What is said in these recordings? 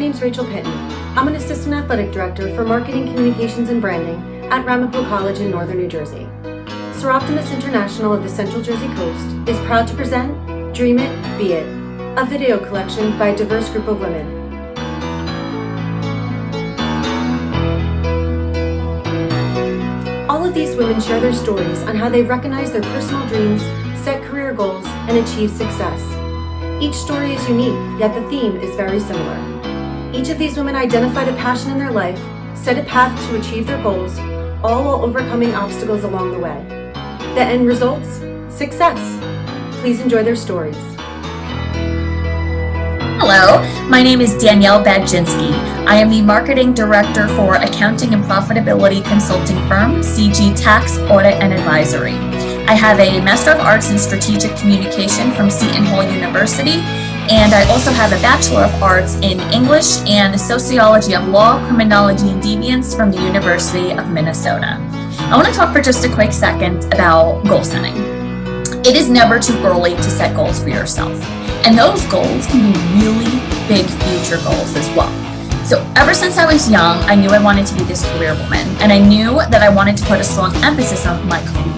name's Rachel Pitton. I'm an Assistant Athletic Director for Marketing, Communications, and Branding at Ramapo College in Northern New Jersey. Soroptimist International of the Central Jersey Coast is proud to present Dream It, Be It, a video collection by a diverse group of women. All of these women share their stories on how they recognize their personal dreams, set career goals, and achieve success. Each story is unique, yet the theme is very similar. Each of these women identified a passion in their life, set a path to achieve their goals, all while overcoming obstacles along the way. The end results? Success. Please enjoy their stories. Hello, my name is Danielle Badzinski. I am the Marketing Director for accounting and profitability consulting firm, CG Tax, Audit, and Advisory. I have a Master of Arts in Strategic Communication from Seton Hall University, and I also have a Bachelor of Arts in English and the Sociology of Law, Criminology, and Deviance from the University of Minnesota. I want to talk for just a quick second about goal setting. It is never too early to set goals for yourself, and those goals can be really big future goals as well. So ever since I was young, I knew I wanted to be this career woman, and I knew that I wanted to put a strong emphasis on my career.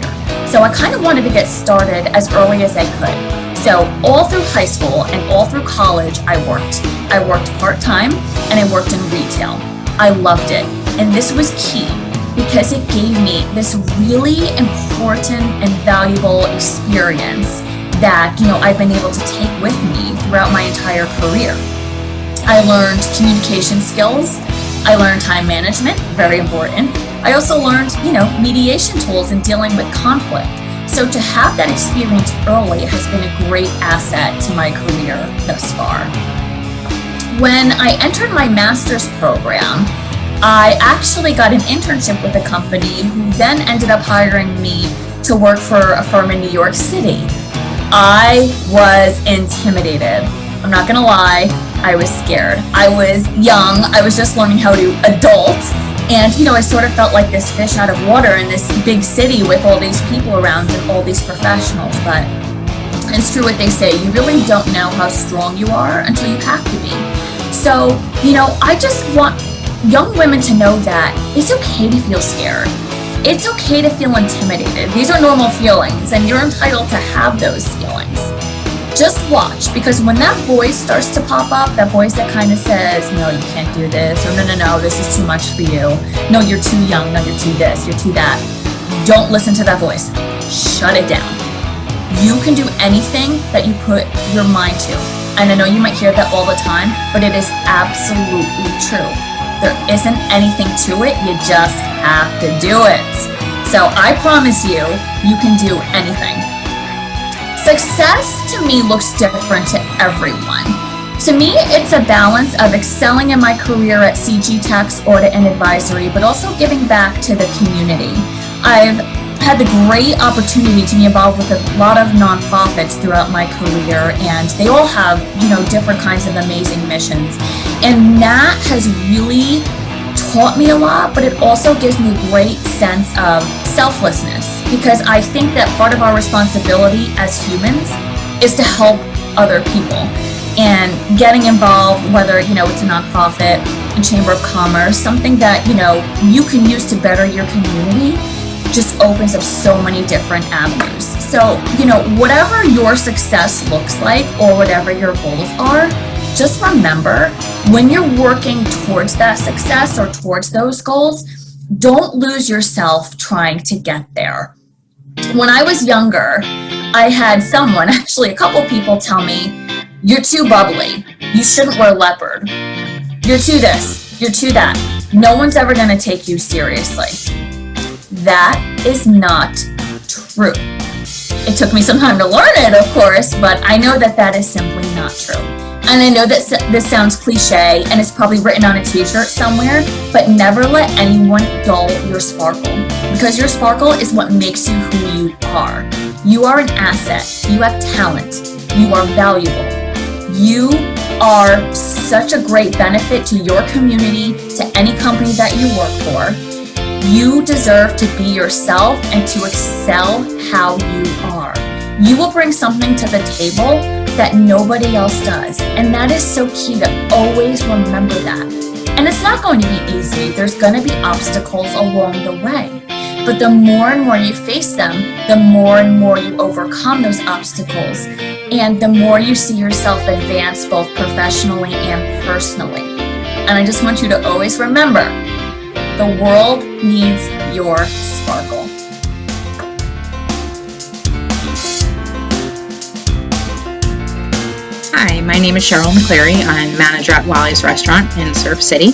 So I kind of wanted to get started as early as I could. So all through high school and all through college, I worked. I worked part-time and I worked in retail. I loved it. And this was key because it gave me this really important and valuable experience that, I've been able to take with me throughout my entire career. I learned communication skills. I learned time management, very important. I also learned, mediation tools and dealing with conflict. So to have that experience early has been a great asset to my career thus far. When I entered my master's program, I actually got an internship with a company who then ended up hiring me to work for a firm in New York City. I was intimidated. I'm not gonna lie, I was scared. I was young, I was just learning how to adult. And, I sort of felt like this fish out of water in this big city with all these people around and all these professionals. But it's true what they say, you really don't know how strong you are until you have to be. So, I just want young women to know that it's okay to feel scared. It's okay to feel intimidated. These are normal feelings, and you're entitled to have those feelings. Just watch, because when that voice starts to pop up, that voice that kind of says, no, you can't do this, or no, this is too much for you. No, you're too young. No, you're too this, you're too that. Don't listen to that voice. Shut it down. You can do anything that you put your mind to. And I know you might hear that all the time, but it is absolutely true. There isn't anything to it. You just have to do it. So I promise you, you can do anything. Success to me looks different to everyone. To me, it's a balance of excelling in my career at CG Tax, Audit, and Advisory, but also giving back to the community. I've had the great opportunity to be involved with a lot of nonprofits throughout my career, and they all have, different kinds of amazing missions. And that has really taught me a lot, but it also gives me a great sense of selflessness, because I think that part of our responsibility as humans is to help other people. And getting involved, whether, it's a nonprofit, a chamber of commerce, something that, you can use to better your community, just opens up so many different avenues. So, whatever your success looks like or whatever your goals are, just remember, when you're working towards that success or towards those goals, don't lose yourself trying to get there. When I was younger, I had someone, actually a couple people, tell me, you're too bubbly. You shouldn't wear leopard. You're too this. You're too that. No one's ever going to take you seriously. That is not true. It took me some time to learn it, of course, but I know that that is simply not true. And I know that this sounds cliche and it's probably written on a t-shirt somewhere, but never let anyone dull your sparkle, because your sparkle is what makes you who you are. You are an asset. You have talent. You are valuable. You are such a great benefit to your community, to any company that you work for. You deserve to be yourself and to excel how you are. You will bring something to the table that nobody else does. And that is so key to always remember that. And it's not going to be easy. There's going to be obstacles along the way. But the more and more you face them, the more and more you overcome those obstacles, and the more you see yourself advance both professionally and personally. And I just want you to always remember, the world needs your sparkle. Hi, my name is Cheryl McCleary. I'm manager at Wally's Restaurant in Surf City.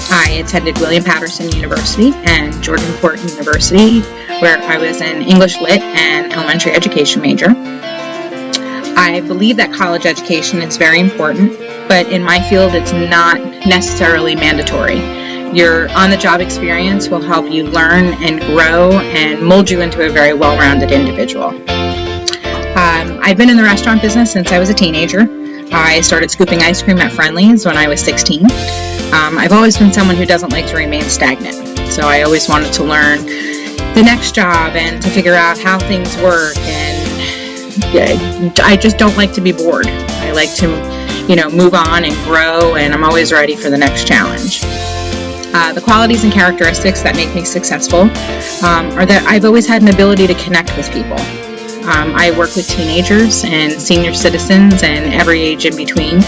I attended William Patterson University and Jordanport University, where I was an English Lit and elementary education major. I believe that college education is very important, but in my field it's not necessarily mandatory. Your on-the-job experience will help you learn and grow and mold you into a very well-rounded individual. I've been in the restaurant business since I was a teenager. I started scooping ice cream at Friendly's when I was 16. I've always been someone who doesn't like to remain stagnant, so I always wanted to learn the next job and to figure out how things work, and I just don't like to be bored. I like to, move on and grow, and I'm always ready for the next challenge. The qualities and characteristics that make me successful are that I've always had an ability to connect with people. I work with teenagers and senior citizens and every age in between.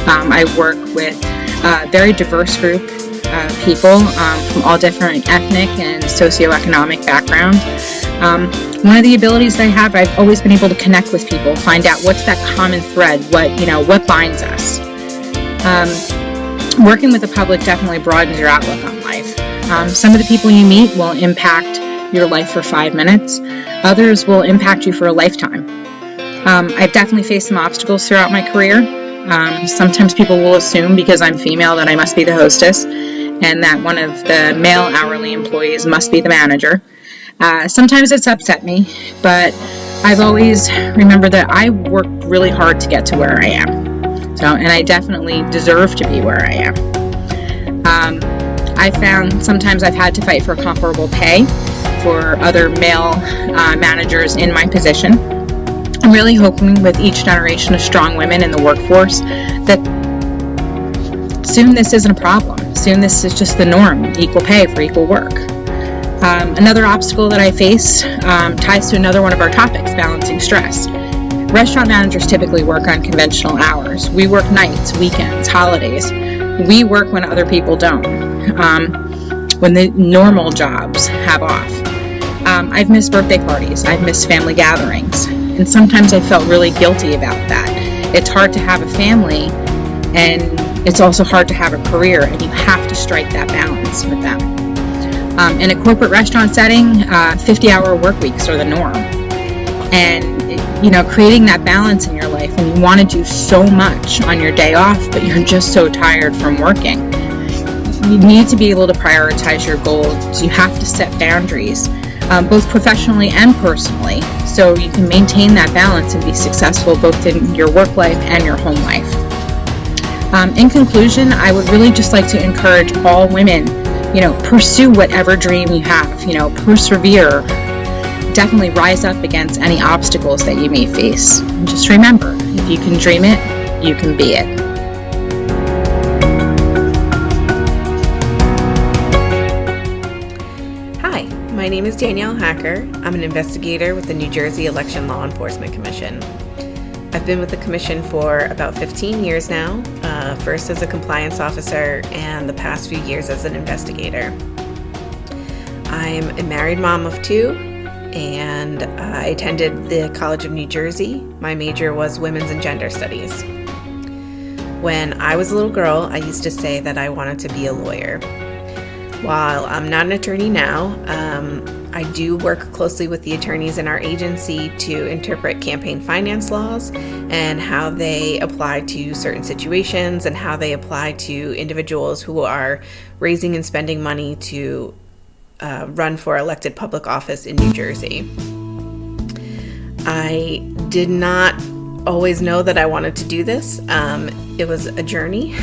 I work with a very diverse group of people from all different ethnic and socioeconomic backgrounds. One of the abilities that I have, I've always been able to connect with people, find out what's that common thread, what binds us. Working with the public definitely broadens your outlook on life. Some of the people you meet will impact your life for 5 minutes. Others will impact you for a lifetime. I've definitely faced some obstacles throughout my career. Sometimes people will assume because I'm female that I must be the hostess and that one of the male hourly employees must be the manager. Sometimes it's upset me, but I've always remembered that I worked really hard to get to where I am. And I definitely deserve to be where I am. I found sometimes I've had to fight for comparable pay for other male managers in my position. I'm really hoping with each generation of strong women in the workforce that soon this isn't a problem. Soon this is just the norm, equal pay for equal work. Another obstacle that I face ties to another one of our topics, balancing stress. Restaurant managers typically work on conventional hours. We work nights, weekends, holidays. We work when other people don't, when the normal jobs have off. I've missed birthday parties. I've missed family gatherings. And sometimes I felt really guilty about that. It's hard to have a family, and it's also hard to have a career, and you have to strike that balance with them. In a corporate restaurant setting, 50-hour work weeks are the norm. And creating that balance in your life when you want to do so much on your day off, but you're just so tired from working. You need to be able to prioritize your goals. You have to set boundaries, both professionally and personally, so you can maintain that balance and be successful both in your work life and your home life. In conclusion, I would really just like to encourage all women, pursue whatever dream you have, persevere. Definitely rise up against any obstacles that you may face. And just remember, if you can dream it, you can be it. Hi, my name is Danielle Hacker. I'm an investigator with the New Jersey Election Law Enforcement Commission. I've been with the Commission for about 15 years now, first as a compliance officer and the past few years as an investigator. I'm a married mom of 2. And I attended the College of New Jersey. My major was Women's and Gender Studies. When I was a little girl, I used to say that I wanted to be a lawyer. While I'm not an attorney now, I do work closely with the attorneys in our agency to interpret campaign finance laws and how they apply to certain situations and how they apply to individuals who are raising and spending money to run for elected public office in New Jersey. I did not always know that I wanted to do this. It was a journey.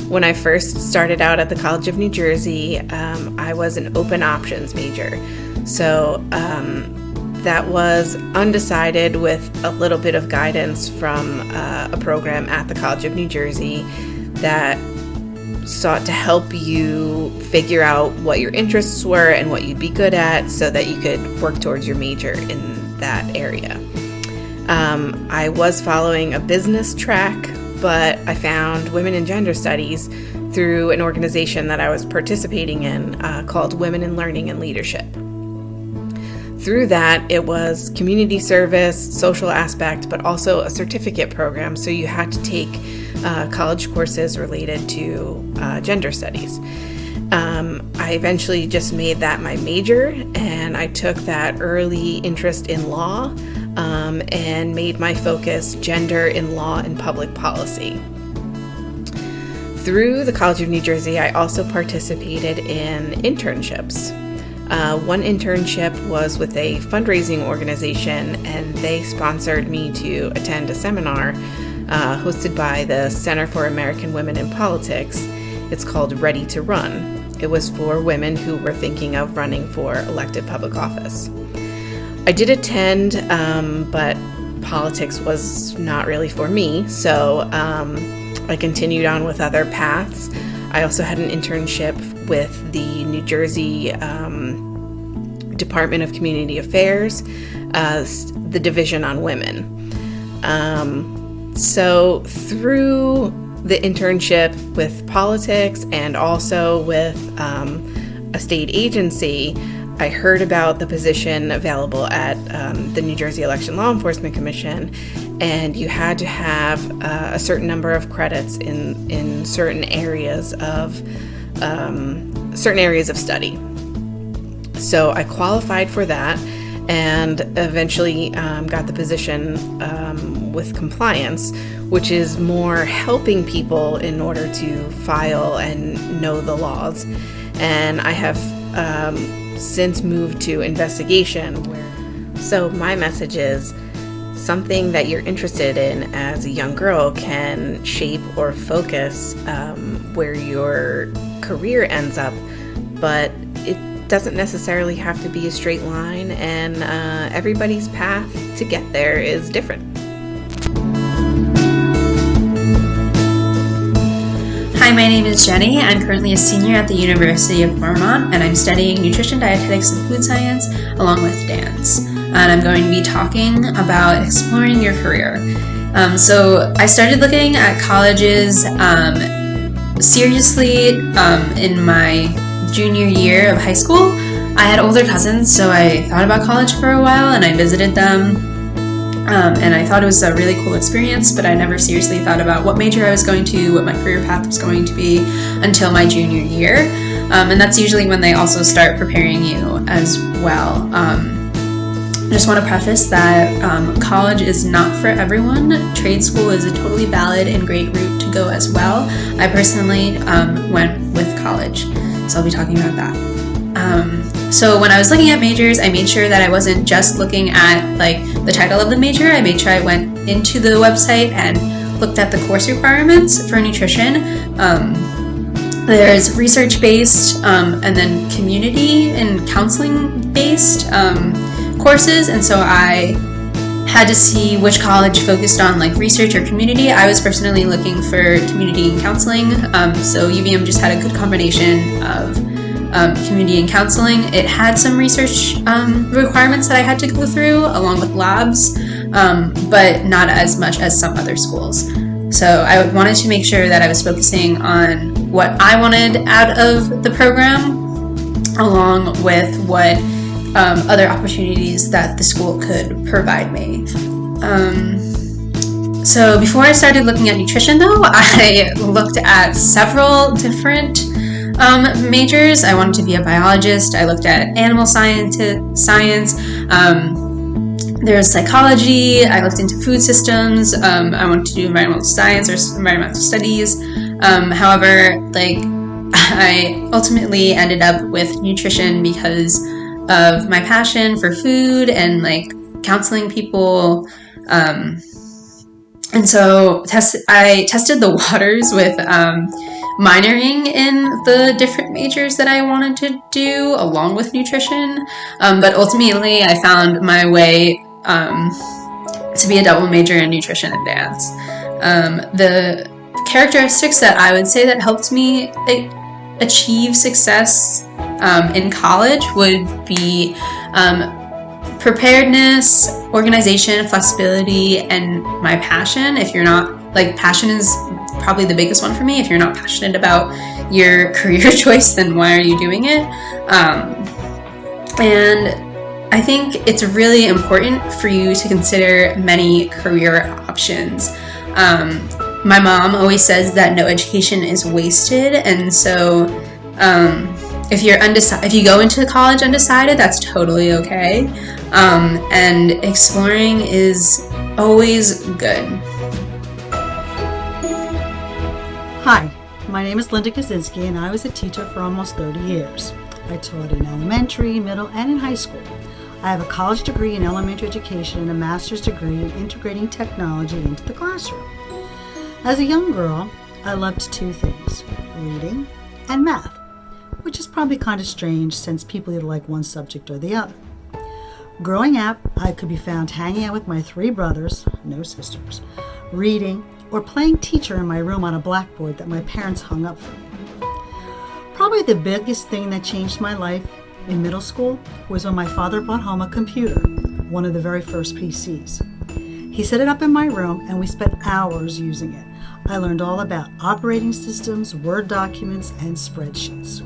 When I first started out at the College of New Jersey, I was an open options major. So that was undecided with a little bit of guidance from a program at the College of New Jersey that sought to help you figure out what your interests were and what you'd be good at so that you could work towards your major in that area. I was following a business track, but I found Women in Gender Studies through an organization that I was participating in called Women in Learning and Leadership. Through that, it was community service, social aspect, but also a certificate program, so you had to take college courses related to gender studies. I eventually just made that my major, and I took that early interest in law and made my focus gender in law and public policy. Through the College of New Jersey, I also participated in internships. One internship was with a fundraising organization, and they sponsored me to attend a seminar hosted by the Center for American Women in Politics. It's called Ready to Run. It was for women who were thinking of running for elected public office. I did attend, but politics was not really for me, so I continued on with other paths. I also had an internship with the New Jersey Department of Community Affairs, the Division on Women. So through the internship with politics and also with a state agency, I heard about the position available at the New Jersey Election Law Enforcement Commission, and you had to have a certain number of credits in certain areas of study. So I qualified for that and eventually got the position with compliance, which is more helping people in order to file and know the laws. And I have since moved to investigation. So my message is something that you're interested in as a young girl can shape or focus where your career ends up, but it doesn't necessarily have to be a straight line, and everybody's path to get there is different. Hi, my name is Jenny. I'm currently a senior at the University of Vermont, and I'm studying nutrition, dietetics, and food science along with dance. And I'm going to be talking about exploring your career. So I started looking at colleges seriously in my junior year of high school. I had older cousins, so I thought about college for a while, and I visited them. And I thought it was a really cool experience, but I never seriously thought about what major I was going to, what my career path was going to be until my junior year. And that's usually when they also start preparing you as well. I just want to preface that college is not for everyone. Trade school is a totally valid and great route to go as well. I personally went with college, so I'll be talking about that. So when I was looking at majors, I made sure that I wasn't just looking at like the title of the major. I made sure I went into the website and looked at the course requirements for nutrition. There's research-based and then community and counseling-based courses, and so I had to see which college focused on like research or community. I was personally looking for community and counseling, so UVM just had a good combination of community and counseling. It had some research requirements that I had to go through along with labs, but not as much as some other schools. So I wanted to make sure that I was focusing on what I wanted out of the program along with what other opportunities that the school could provide me. So before I started looking at nutrition though, I looked at several different majors. I wanted to be a biologist. I looked at animal science. There's psychology. I looked into food systems. I wanted to do environmental science or environmental studies. However, I ultimately ended up with nutrition because of my passion for food and counseling people. And so I tested the waters with minoring in the different majors that I wanted to do along with nutrition. But ultimately, I found my way to be a double major in nutrition and dance. The characteristics that I would say that helped me achieve success in college would be preparedness, organization, flexibility, and my passion. If you're not, passion is probably the biggest one for me. If you're not passionate about your career choice, then why are you doing it? And I think it's really important for you to consider many career options. My mom always says that no education is wasted, and so if you go into college undecided, that's totally okay. And exploring is always good. Hi, my name is Linda Kaczynski, and I was a teacher for almost 30 years. I taught in elementary, middle, and in high school. I have a college degree in elementary education and a master's degree in integrating technology into the classroom. As a young girl, I loved two things, reading and math, which is probably kind of strange since people either like one subject or the other. Growing up, I could be found hanging out with my three brothers, no sisters, reading or playing teacher in my room on a blackboard that my parents hung up for me. Probably the biggest thing that changed my life in middle school was when my father brought home a computer, one of the very first PCs. He set it up in my room and we spent hours using it. I learned all about operating systems, Word documents, and spreadsheets.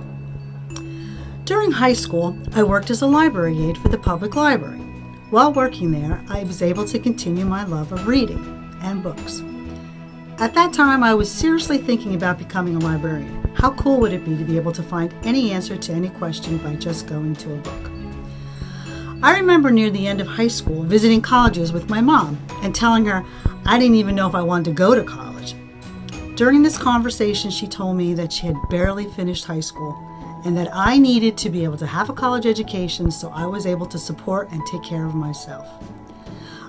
During high school, I worked as a library aide for the public library. While working there, I was able to continue my love of reading and books. At that time, I was seriously thinking about becoming a librarian. How cool would it be to be able to find any answer to any question by just going to a book? I remember near the end of high school visiting colleges with my mom and telling her I didn't even know if I wanted to go to college. During this conversation, she told me that she had barely finished high school and that I needed to be able to have a college education so I was able to support and take care of myself.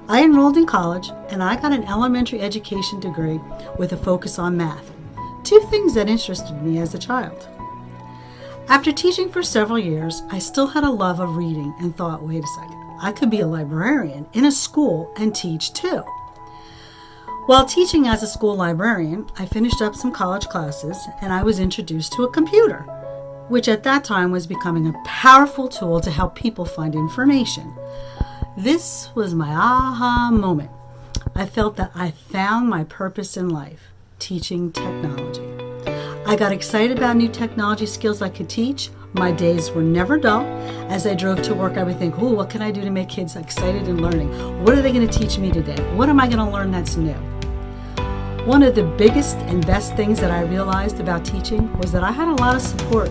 I enrolled in college and I got an elementary education degree with a focus on math, two things that interested me as a child. After teaching for several years, I still had a love of reading and thought, wait a second, I could be a librarian in a school and teach too. While teaching as a school librarian, I finished up some college classes and I was introduced to a computer, which at that time was becoming a powerful tool to help people find information. This was my aha moment. I felt that I found my purpose in life, teaching technology. I got excited about new technology skills I could teach. My days were never dull. As I drove to work, I would think, what can I do to make kids excited and learning? What are they going to teach me today? What am I going to learn that's new? One of the biggest and best things that I realized about teaching was that I had a lot of support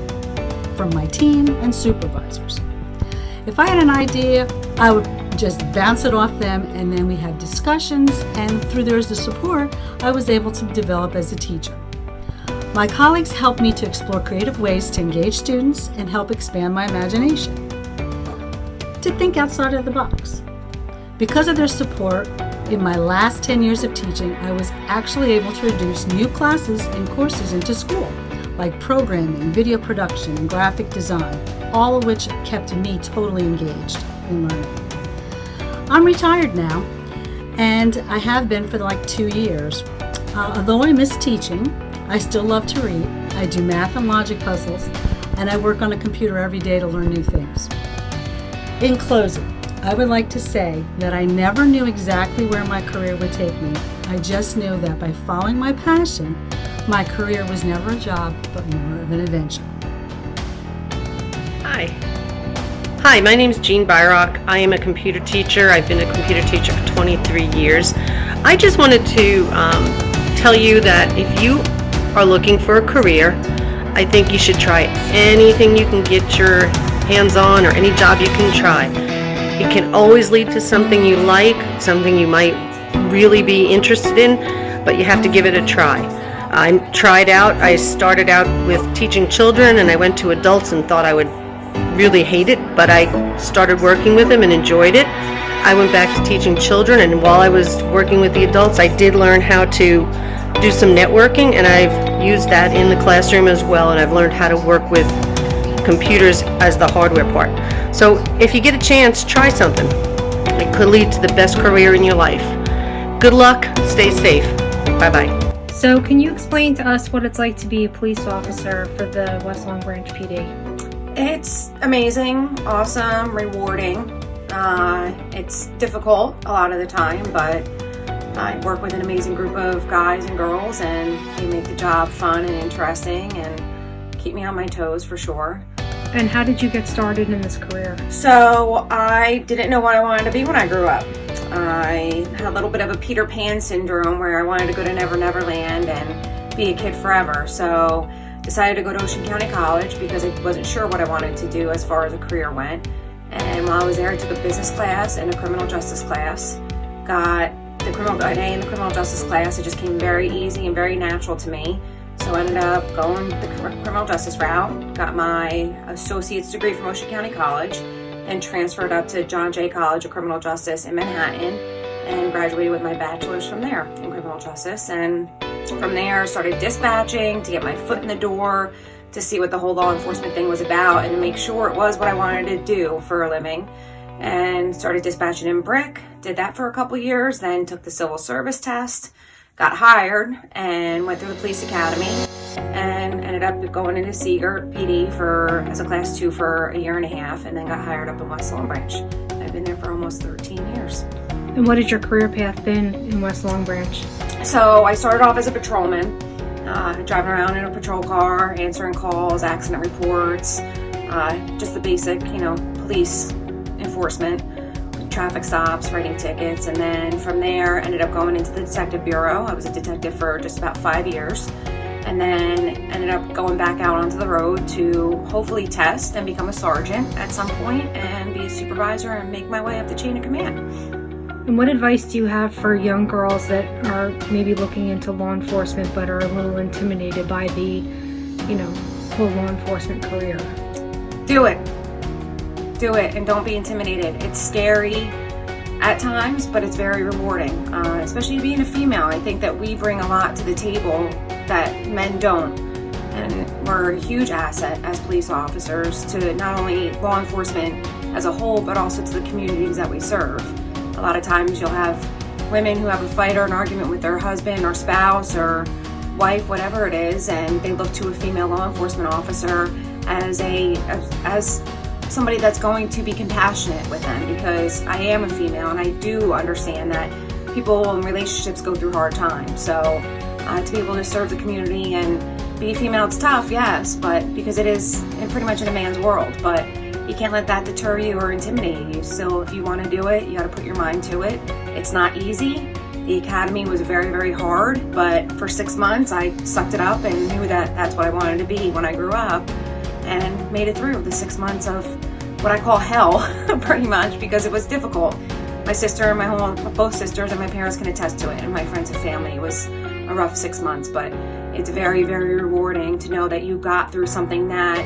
from my team and supervisors. If I had an idea, I would just bounce it off them, and then we had discussions, and through the support, I was able to develop as a teacher. My colleagues helped me to explore creative ways to engage students and help expand my imagination, to think outside of the box. Because of their support, in my last 10 years of teaching, I was actually able to introduce new classes and courses into school, like programming, video production, and graphic design, all of which kept me totally engaged in learning. I'm retired now, and I have been for 2 years. Although I miss teaching, I still love to read. I do math and logic puzzles, and I work on a computer every day to learn new things. In closing, I would like to say that I never knew exactly where my career would take me. I just knew that by following my passion, my career was never a job, but more of an adventure. Hi, my name is Jean Byrock. I am a computer teacher. I've been a computer teacher for 23 years. I just wanted to tell you that if you are looking for a career, I think you should try anything you can get your hands on or any job you can try. It can always lead to something you like, something you might really be interested in, but you have to give it a try. I started out with teaching children, and I went to adults and thought I would really hate it, but I started working with them and enjoyed it. I went back to teaching children, and while I was working with the adults, I did learn how to do some networking, and I've used that in the classroom as well, and I've learned how to work with computers as the hardware part. So if you get a chance, try something. It could lead to the best career in your life. Good luck, stay safe. Bye-bye. So can you explain to us what it's like to be a police officer for the West Long Branch PD? It's amazing, awesome, rewarding. It's difficult a lot of the time, but I work with an amazing group of guys and girls, and they make the job fun and interesting and keep me on my toes for sure. And how did you get started in this career? So I didn't know what I wanted to be when I grew up. I had a little bit of a Peter Pan syndrome where I wanted to go to Never Never Land and be a kid forever. So decided to go to Ocean County College because I wasn't sure what I wanted to do as far as a career went. And while I was there, I took a business class and a criminal justice class. Got an A in the criminal justice class. It just came very easy and very natural to me. So I ended up going the criminal justice route, got my associate's degree from Ocean County College, and transferred up to John Jay College of Criminal Justice in Manhattan, and graduated with my bachelor's from there in criminal justice. And from there, started dispatching to get my foot in the door, to see what the whole law enforcement thing was about, and to make sure it was what I wanted to do for a living. And started dispatching in Brick, did that for a couple years, then took the civil service test, got hired, and went through the police academy, and ended up going into Seagirt PD as a class 2 for a year and a half, and then got hired up in West Long Branch. I've been there for almost 13 years. And what has your career path been in West Long Branch? So I started off as a patrolman, driving around in a patrol car, answering calls, accident reports, just the basic, police enforcement, traffic stops, writing tickets. And then from there, ended up going into the detective bureau. I was a detective for just about 5 years, and then ended up going back out onto the road to hopefully test and become a sergeant at some point and be a supervisor and make my way up the chain of command. And what advice do you have for young girls that are maybe looking into law enforcement but are a little intimidated by the, whole law enforcement career? Do it. Do it, and don't be intimidated. It's scary at times, but it's very rewarding, especially being a female. I think that we bring a lot to the table that men don't, and we're a huge asset as police officers to not only law enforcement as a whole, but also to the communities that we serve. A lot of times you'll have women who have a fight or an argument with their husband or spouse or wife, whatever it is, and they look to a female law enforcement officer as somebody that's going to be compassionate with them, because I am a female and I do understand that people in relationships go through hard times. So to be able to serve the community and be a female, it's tough, yes, but because it is pretty much in a man's world, but you can't let that deter you or intimidate you. So if you want to do it, you got to put your mind to it. It's not easy. The academy was very, very hard, but for 6 months I sucked it up and knew that that's what I wanted to be when I grew up, and made it through the 6 months of what I call hell, pretty much, because it was difficult. My sister, both sisters and my parents can attest to it, and my friends and family. It was a rough 6 months, but it's very, very rewarding to know that you got through something that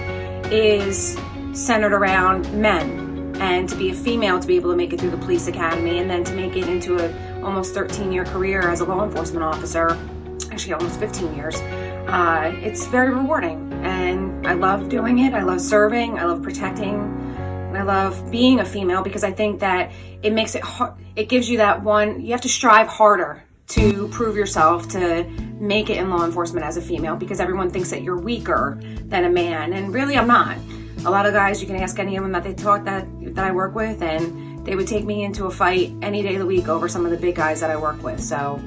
is centered around men, and to be a female, to be able to make it through the police academy, and then to make it into a almost 13-year career as a law enforcement officer, actually almost 15 years. It's very rewarding, and I love doing it. I love serving, I love protecting, and I love being a female, because I think that it makes it hard. It gives you that one, you have to strive harder to prove yourself, to make it in law enforcement as a female, because everyone thinks that you're weaker than a man, and really I'm not. A lot of guys, you can ask any of them that I work with, and they would take me into a fight any day of the week over some of the big guys that I work with. So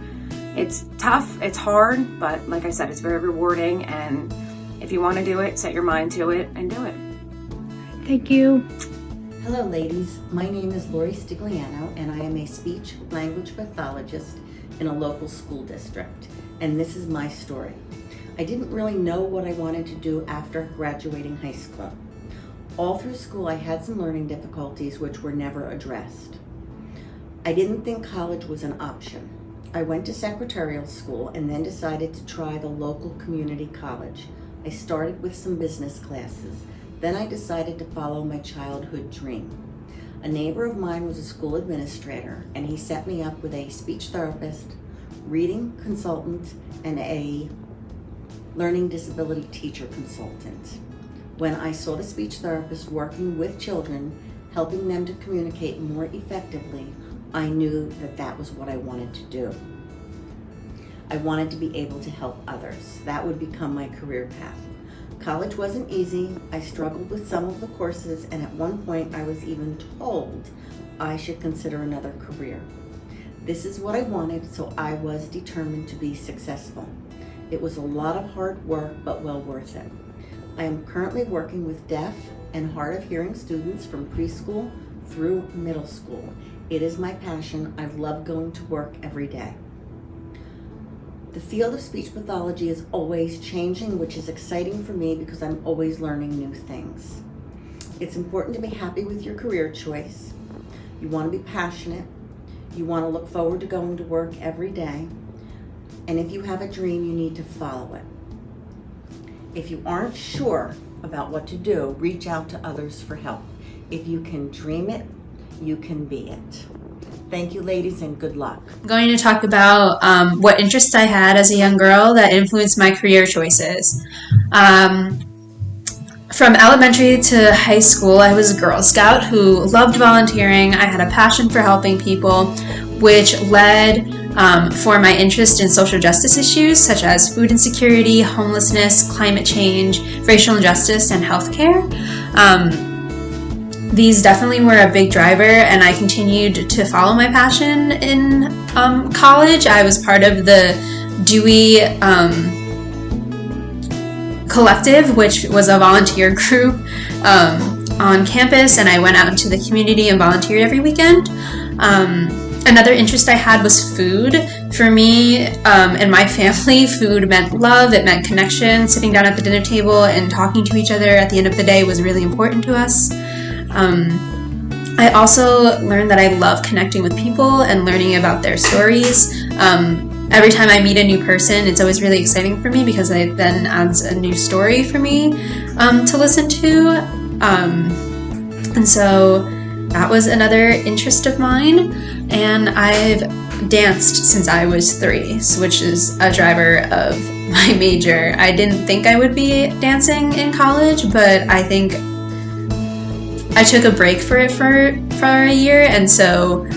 it's tough, it's hard, but like I said, it's very rewarding, and if you want to do it, set your mind to it and do it. Thank you. Hello ladies, my name is Lori Stigliano, and I am a speech language pathologist in a local school district, and this is my story. I didn't really know what I wanted to do after graduating high school. All through school I had some learning difficulties which were never addressed. I didn't think college was an option. I went to secretarial school and then decided to try the local community college. I started with some business classes. Then I decided to follow my childhood dream. A neighbor of mine was a school administrator, and he set me up with a speech therapist, reading consultant and a learning disability teacher consultant. When I saw the speech therapist working with children, helping them to communicate more effectively, I knew that that was what I wanted to do. I wanted to be able to help others. That would become my career path. College wasn't easy. I struggled with some of the courses, and at one point I was even told I should consider another career. This is what I wanted, so I was determined to be successful. It was a lot of hard work, but well worth it. I am currently working with deaf and hard of hearing students from preschool through middle school. It is my passion. I love going to work every day. The field of speech pathology is always changing, which is exciting for me because I'm always learning new things. It's important to be happy with your career choice. You want to be passionate. You want to look forward to going to work every day. And if you have a dream, you need to follow it. If you aren't sure about what to do, reach out to others for help. If you can dream it, you can be it. Thank you, ladies, and good luck. I'm going to talk about what interests I had as a young girl that influenced my career choices. From elementary to high school, I was a Girl Scout who loved volunteering. I had a passion for helping people, which led for my interest in social justice issues such as food insecurity, homelessness, climate change, racial injustice, and healthcare. These definitely were a big driver, and I continued to follow my passion in college. I was part of the Dewey Collective, which was a volunteer group on campus, and I went out into the community and volunteered every weekend. Another interest I had was food. For me and my family, food meant love, it meant connection. Sitting down at the dinner table and talking to each other at the end of the day was really important to us. I also learned that I love connecting with people and learning about their stories. Every time I meet a new person, it's always really exciting for me because it then adds a new story for me to listen to. And so that was another interest of mine. And I've danced since I was 3, which is a driver of my major. I didn't think I would be dancing in college, but I think I took a break for it for a year, and so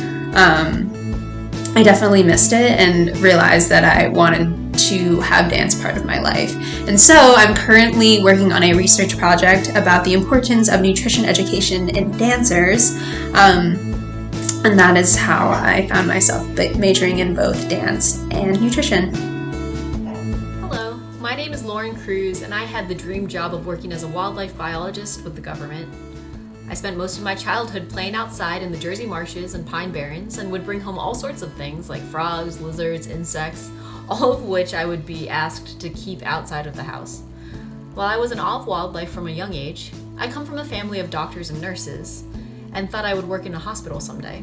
I definitely missed it and realized that I wanted to have dance part of my life. And so I'm currently working on a research project about the importance of nutrition education in dancers, and that is how I found myself majoring in both dance and nutrition. Hello, my name is Lauren Cruz, and I had the dream job of working as a wildlife biologist with the government. I spent most of my childhood playing outside in the Jersey marshes and pine barrens and would bring home all sorts of things like frogs, lizards, insects, all of which I would be asked to keep outside of the house. While I was in awe of wildlife from a young age, I come from a family of doctors and nurses and thought I would work in a hospital someday.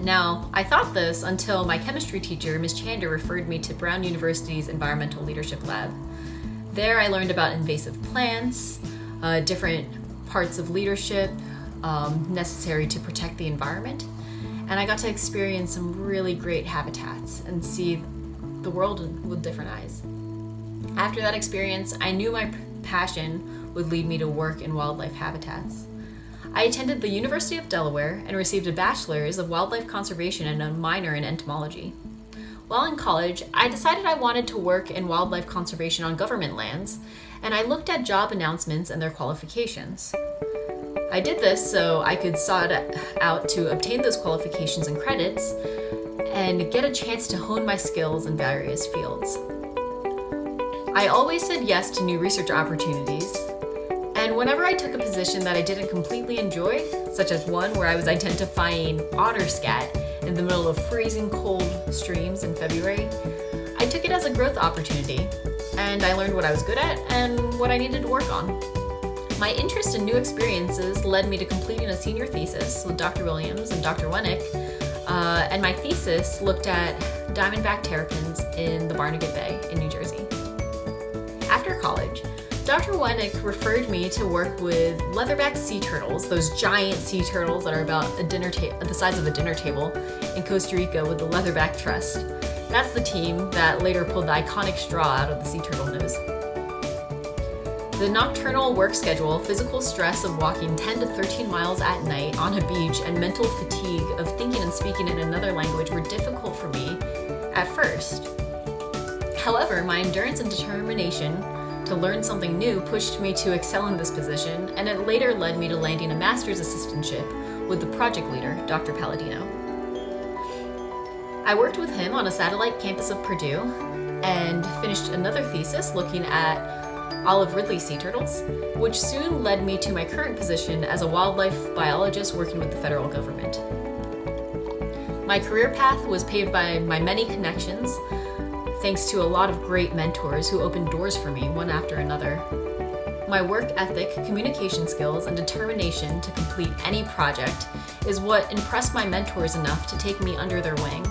Now, I thought this until my chemistry teacher, Ms. Chander, referred me to Brown University's Environmental Leadership Lab. There I learned about invasive plants, different parts of leadership necessary to protect the environment, and I got to experience some really great habitats and see the world with different eyes. After that experience, I knew my passion would lead me to work in wildlife habitats. I attended the University of Delaware and received a bachelor's of wildlife conservation and a minor in entomology. While in college, I decided I wanted to work in wildlife conservation on government lands, and I looked at job announcements and their qualifications. I did this so I could sort out to obtain those qualifications and credits and get a chance to hone my skills in various fields. I always said yes to new research opportunities, and whenever I took a position that I didn't completely enjoy, such as one where I was identifying otter scat in the middle of freezing cold streams in February, I took it as a growth opportunity, and I learned what I was good at and what I needed to work on. My interest in new experiences led me to completing a senior thesis with Dr. Williams and Dr. Wennick, and my thesis looked at diamondback terrapins in the Barnegat Bay in New Jersey. After college, Dr. Wennick referred me to work with leatherback sea turtles, those giant sea turtles that are about the size of a dinner table in Costa Rica with the Leatherback Trust. That's the team that later pulled the iconic straw out of the sea turtle nose. The nocturnal work schedule, physical stress of walking 10 to 13 miles at night on a beach, and mental fatigue of thinking and speaking in another language were difficult for me at first. However, my endurance and determination to learn something new pushed me to excel in this position, and it later led me to landing a master's assistantship with the project leader, Dr. Palladino. I worked with him on a satellite campus of Purdue and finished another thesis looking at olive ridley sea turtles, which soon led me to my current position as a wildlife biologist working with the federal government. My career path was paved by my many connections, thanks to a lot of great mentors who opened doors for me one after another. My work ethic, communication skills, and determination to complete any project is what impressed my mentors enough to take me under their wing.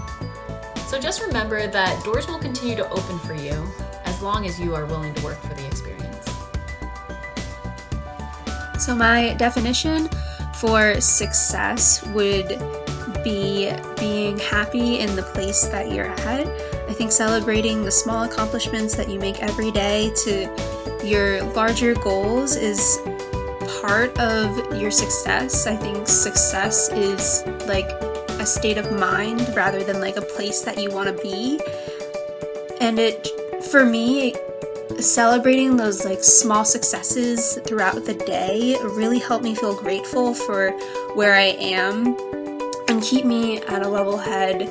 So just remember that doors will continue to open for you as long as you are willing to work for the experience. So my definition for success would be being happy in the place that you're at. I think celebrating the small accomplishments that you make every day to your larger goals is part of your success. I think success is like a state of mind rather than like a place that you want to be. And for me, celebrating those like small successes throughout the day really helped me feel grateful for where I am and keep me at a level head,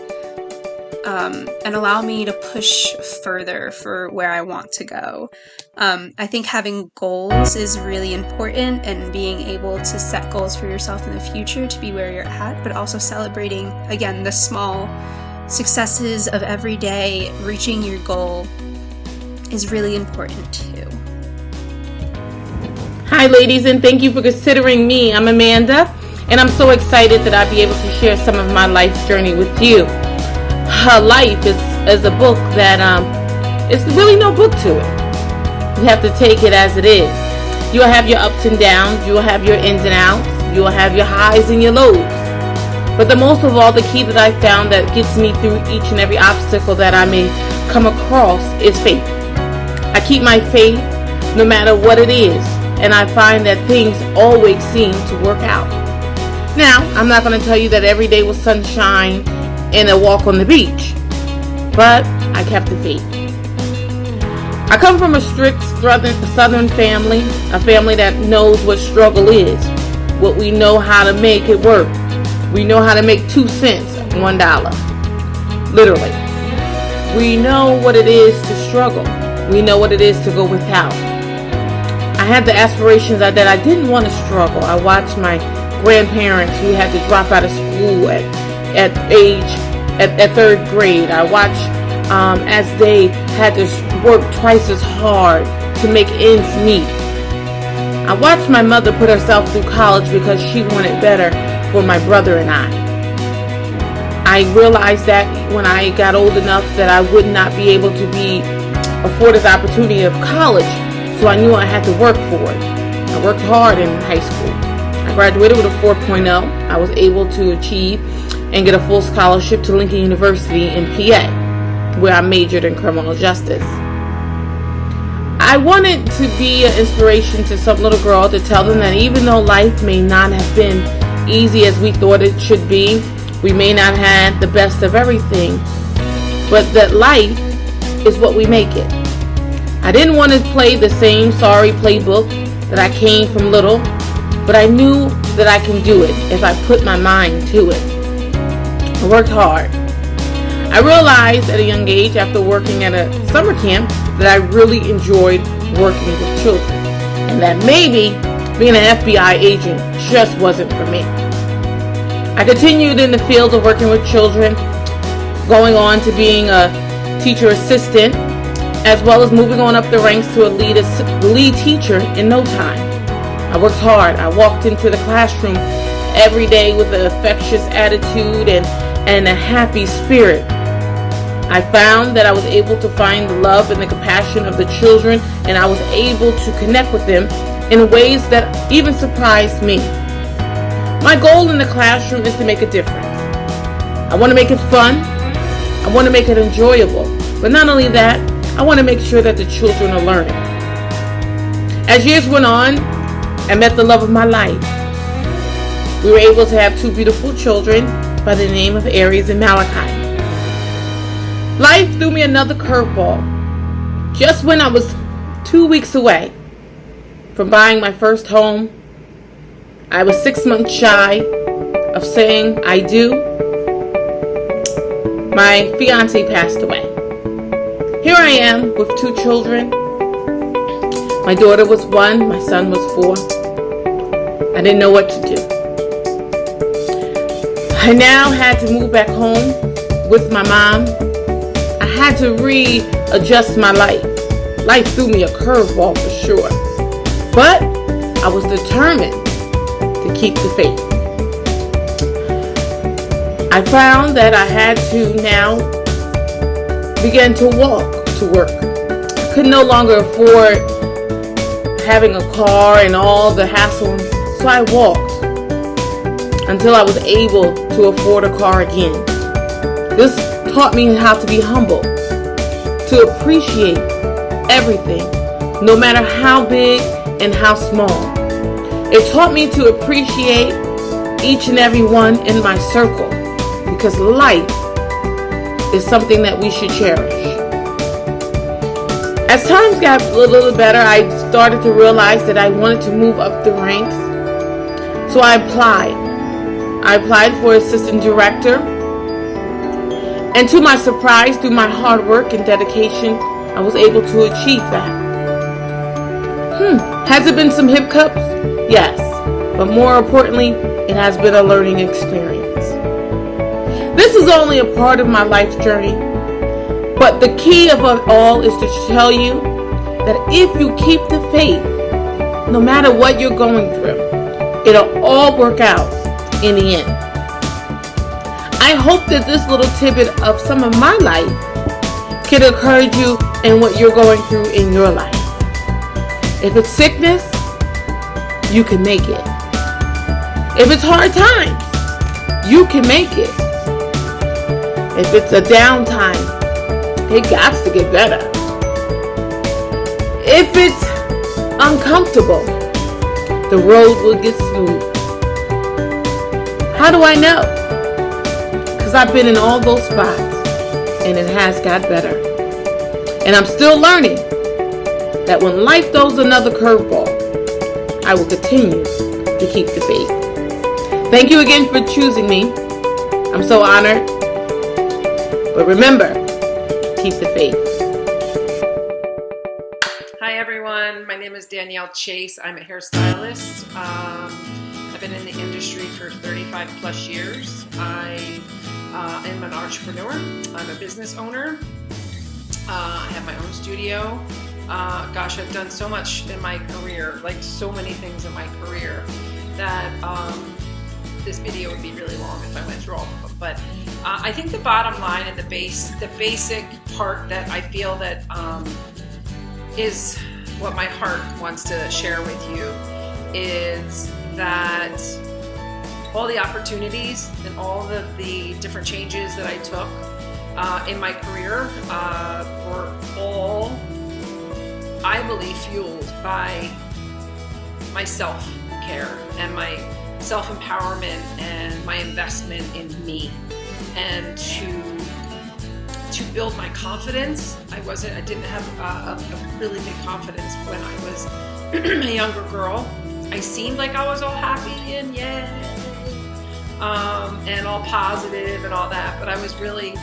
and allow me to push further for where I want to go. I think having goals is really important, and being able to set goals for yourself in the future to be where you're at, but also celebrating, again, the small successes of every day, reaching your goal is really important too. Hi ladies, and thank you for considering me. I'm Amanda, and I'm so excited that I'll be able to share some of my life's journey with you. Her life is a book that it's really no book to it. You have to take it as it is. You'll have your ups and downs, you'll have your ins and outs, you'll have your highs and your lows. But the most of all, the key that I found that gets me through each and every obstacle that I may come across is faith. I keep my faith no matter what it is, and I find that things always seem to work out. Now, I'm not going to tell you that every day was sunshine and a walk on the beach, but I kept the faith. I come from a strict southern family, a family that knows what struggle is, what we know how to make it work. We know how to make 2 cents, $1. Literally. We know what it is to struggle. We know what it is to go without. I had the aspirations that I didn't want to struggle. I watched my grandparents who had to drop out of school at 3rd grade. I watched as they had to work twice as hard to make ends meet. I watched my mother put herself through college because she wanted better for my brother and I. I realized that when I got old enough that I would not be able to be afforded the opportunity of college, so I knew I had to work for it. I worked hard in high school. I graduated with a 4.0. I was able to achieve and get a full scholarship to Lincoln University in PA, where I majored in criminal justice. I wanted to be an inspiration to some little girl to tell them that even though life may not have been easy as we thought it should be, we may not have the best of everything, but that life is what we make it. I didn't want to play the same sorry playbook that I came from little, but I knew that I can do it if I put my mind to it. I worked hard. I realized at a young age, after working at a summer camp, that I really enjoyed working with children, and that maybe being an FBI agent just wasn't for me. I continued in the field of working with children, going on to being a teacher assistant, as well as moving on up the ranks to a lead teacher in no time. I worked hard. I walked into the classroom every day with an infectious attitude and a happy spirit. I found that I was able to find the love and the compassion of the children, and I was able to connect with them in ways that even surprised me. My goal in the classroom is to make a difference. I want to make it fun. I want to make it enjoyable. But not only that, I want to make sure that the children are learning. As years went on, I met the love of my life. We were able to have two beautiful children by the name of Aries and Malachi. Life threw me another curveball. Just when I was 2 weeks away from buying my first home, I was 6 months shy of saying I do. My fiance passed away. Here I am with two children. My daughter was 1, my son was 4. I didn't know what to do. I now had to move back home with my mom. I had to readjust my life. Life threw me a curveball for sure. But I was determined to keep the faith. I found that I had to now begin to walk to work. I could no longer afford having a car and all the hassle, so I walked until I was able to afford a car again. This taught me how to be humble, to appreciate everything, no matter how big and how small. It taught me to appreciate each and every one in my circle, because life is something that we should cherish. As times got a little better, I started to realize that I wanted to move up the ranks. So I applied. I applied for assistant director. And to my surprise, through my hard work and dedication, I was able to achieve that. Has it been some hiccups? Yes. But more importantly, it has been a learning experience. This is only a part of my life's journey. But the key of it all is to tell you that if you keep the faith, no matter what you're going through, it'll all work out in the end. I hope that this little tidbit of some of my life can encourage you in what you're going through in your life. If it's sickness, you can make it. If it's hard times, you can make it. If it's a downtime, it got to get better. If it's uncomfortable, the road will get smooth. How do I know? Because I've been in all those spots and it has got better. And I'm still learning that when life throws another curveball, I will continue to keep the faith. Thank you again for choosing me. I'm so honored. But remember, keep the faith. Hi everyone, my name is Danielle Chase. I'm a hairstylist. I've been in the industry for 35 plus years. I am an entrepreneur. I'm a business owner. I have my own studio. Gosh, I've done so much in my career, like so many things in my career, that this video would be really long if I went through all of them. But I think the bottom line and the basic part that I feel that is what my heart wants to share with you is that all the opportunities and all of the different changes that I took in my career were all, I believe, fueled by my self-care and my self-empowerment and my investment in me, and to build my confidence. I didn't have a really big confidence when I was a younger girl. I seemed like I was all happy and yay, and all positive and all that, but I was really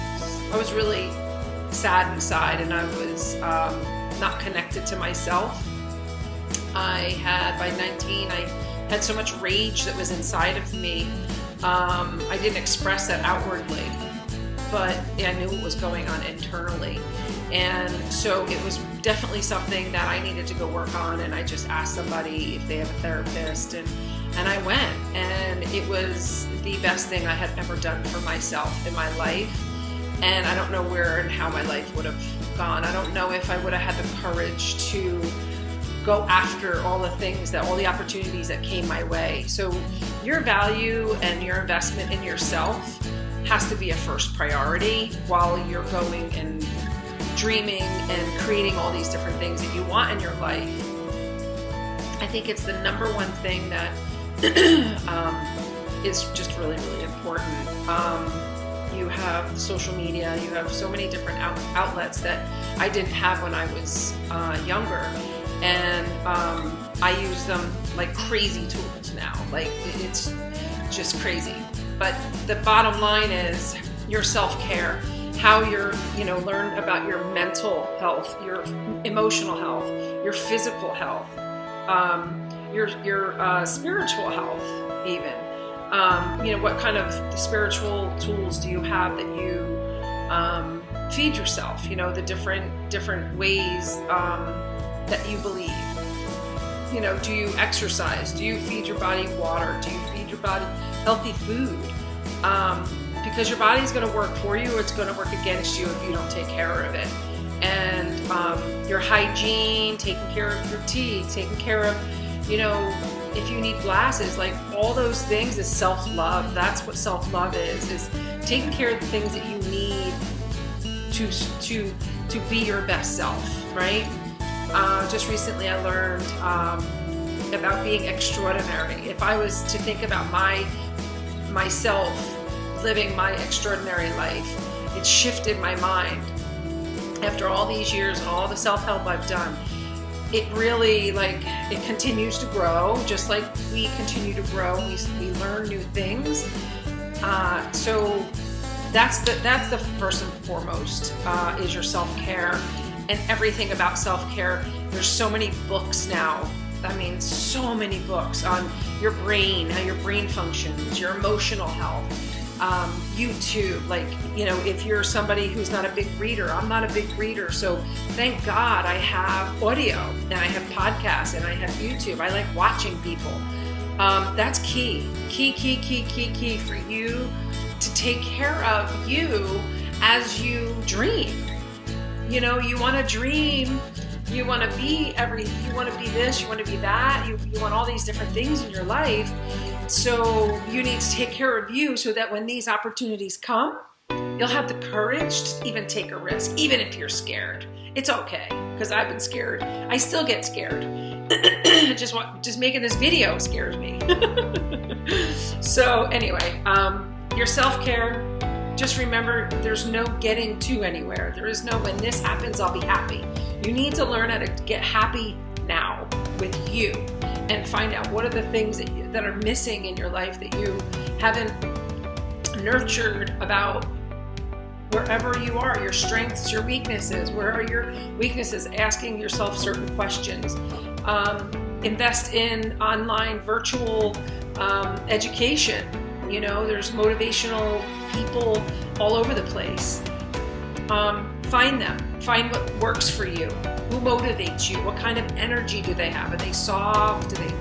sad inside, and I was not connected to myself. By 19, I had so much rage that was inside of me. I didn't express that outwardly, but I knew what was going on internally. And so it was definitely something that I needed to go work on, and I just asked somebody if they have a therapist, and I went, and it was the best thing I had ever done for myself in my life. and I don't know where and how my life would have gone. I don't know if I would have had the courage to go after all the opportunities that came my way. So your value and your investment in yourself has to be a first priority while you're going and dreaming and creating all these different things that you want in your life. I think it's the number one thing that is just really, really important. You have social media, you have so many different outlets that I didn't have when I was younger. And I use them like crazy tools now. Like, it's just crazy. But the bottom line is your self-care, how you're, learn about your mental health, your emotional health, your physical health, your spiritual health even. What kind of spiritual tools do you have that you feed yourself? The different ways that you believe. Do you exercise? Do you feed your body water? Do you feed your body healthy food? Because your body's going to work for you, or it's going to work against you if you don't take care of it. And your hygiene, taking care of your teeth, taking care of, if you need glasses, like all those things is self-love. That's what self-love is taking care of the things that you need to be your best self, right? Just recently I learned about being extraordinary. If I was to think about myself living my extraordinary life, it shifted my mind. After all these years and all the self-help I've done, it really, it continues to grow, just like we continue to grow. We learn new things. So that's the first and foremost, is your self-care. And everything about self-care. There's so many books now. So many books on your brain, how your brain functions, your emotional health. YouTube, if you're somebody who's not a big reader, I'm not a big reader, so thank God I have audio, and I have podcasts, and I have YouTube. I like watching people. That's key for you to take care of you as you dream. You want to dream, you want to be you want to be this, you want to be that, you want all these different things in your life. So you need to take care of you so that when these opportunities come, you'll have the courage to even take a risk, even if you're scared. It's okay, because I've been scared. I still get scared. just making this video scares me. So anyway, your self-care, just remember, there's no getting to anywhere. There is no, when this happens, I'll be happy. You need to learn how to get happy now with you, and find out what are the things that are missing in your life that you haven't nurtured about wherever you are, your strengths, your weaknesses. Where are your weaknesses? Asking yourself certain questions. Invest in online virtual education. There's motivational people all over the place. Find them. Find what works for you. Who motivates you? What kind of energy do they have? Are they soft? Do they,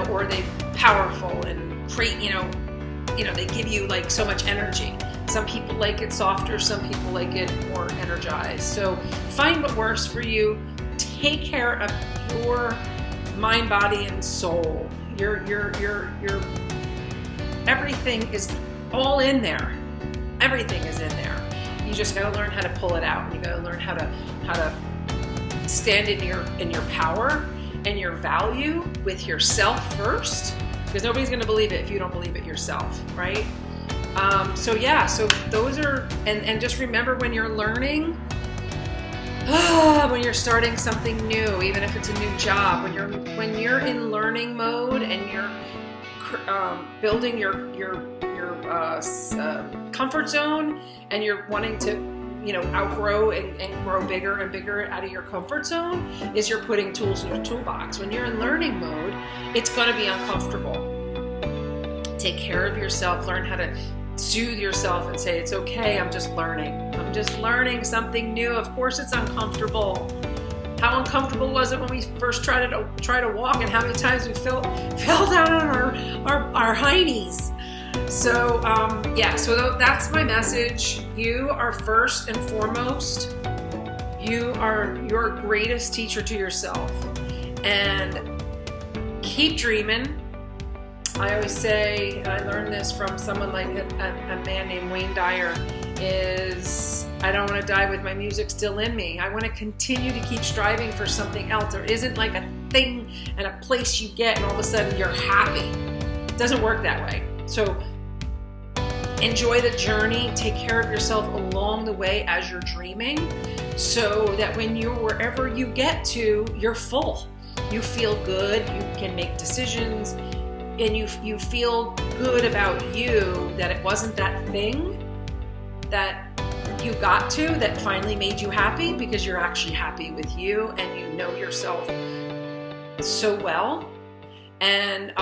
or are they powerful and create, they give you so much energy. Some people like it softer, some people like it more energized. So find what works for you. Take care of your mind, body, and soul. Your everything is all in there. Everything is in there. You just got to learn how to pull it out. You got to learn how to stand in your power and your value with yourself first, because nobody's going to believe it if you don't believe it yourself, right? So those are, and just remember, when you're learning, when you're starting something new, even if it's a new job, when you're in learning mode and you're building your comfort zone, and you're wanting to outgrow and grow bigger and bigger out of your comfort zone, is you're putting tools in your toolbox. When you're in learning mode, it's going to be uncomfortable. Take care of yourself. Learn how to soothe yourself and say, it's okay, I'm just learning something new. Of course it's uncomfortable. How uncomfortable was it when we first tried to walk, and how many times we fell down on our heinies? So so that's my message. You are first and foremost, you are your greatest teacher to yourself. And keep dreaming. I always say, I learned this from someone like a man named Wayne Dyer, is I don't want to die with my music still in me. I want to continue to keep striving for something else. There isn't like a thing and a place you get and all of a sudden you're happy. It doesn't work that way. So enjoy the journey, take care of yourself along the way as you're dreaming, so that when you're wherever you get to, you're full. You feel good, you can make decisions, and you feel good about you, that it wasn't that thing that you got to that finally made you happy, because you're actually happy with you and you know yourself so well, and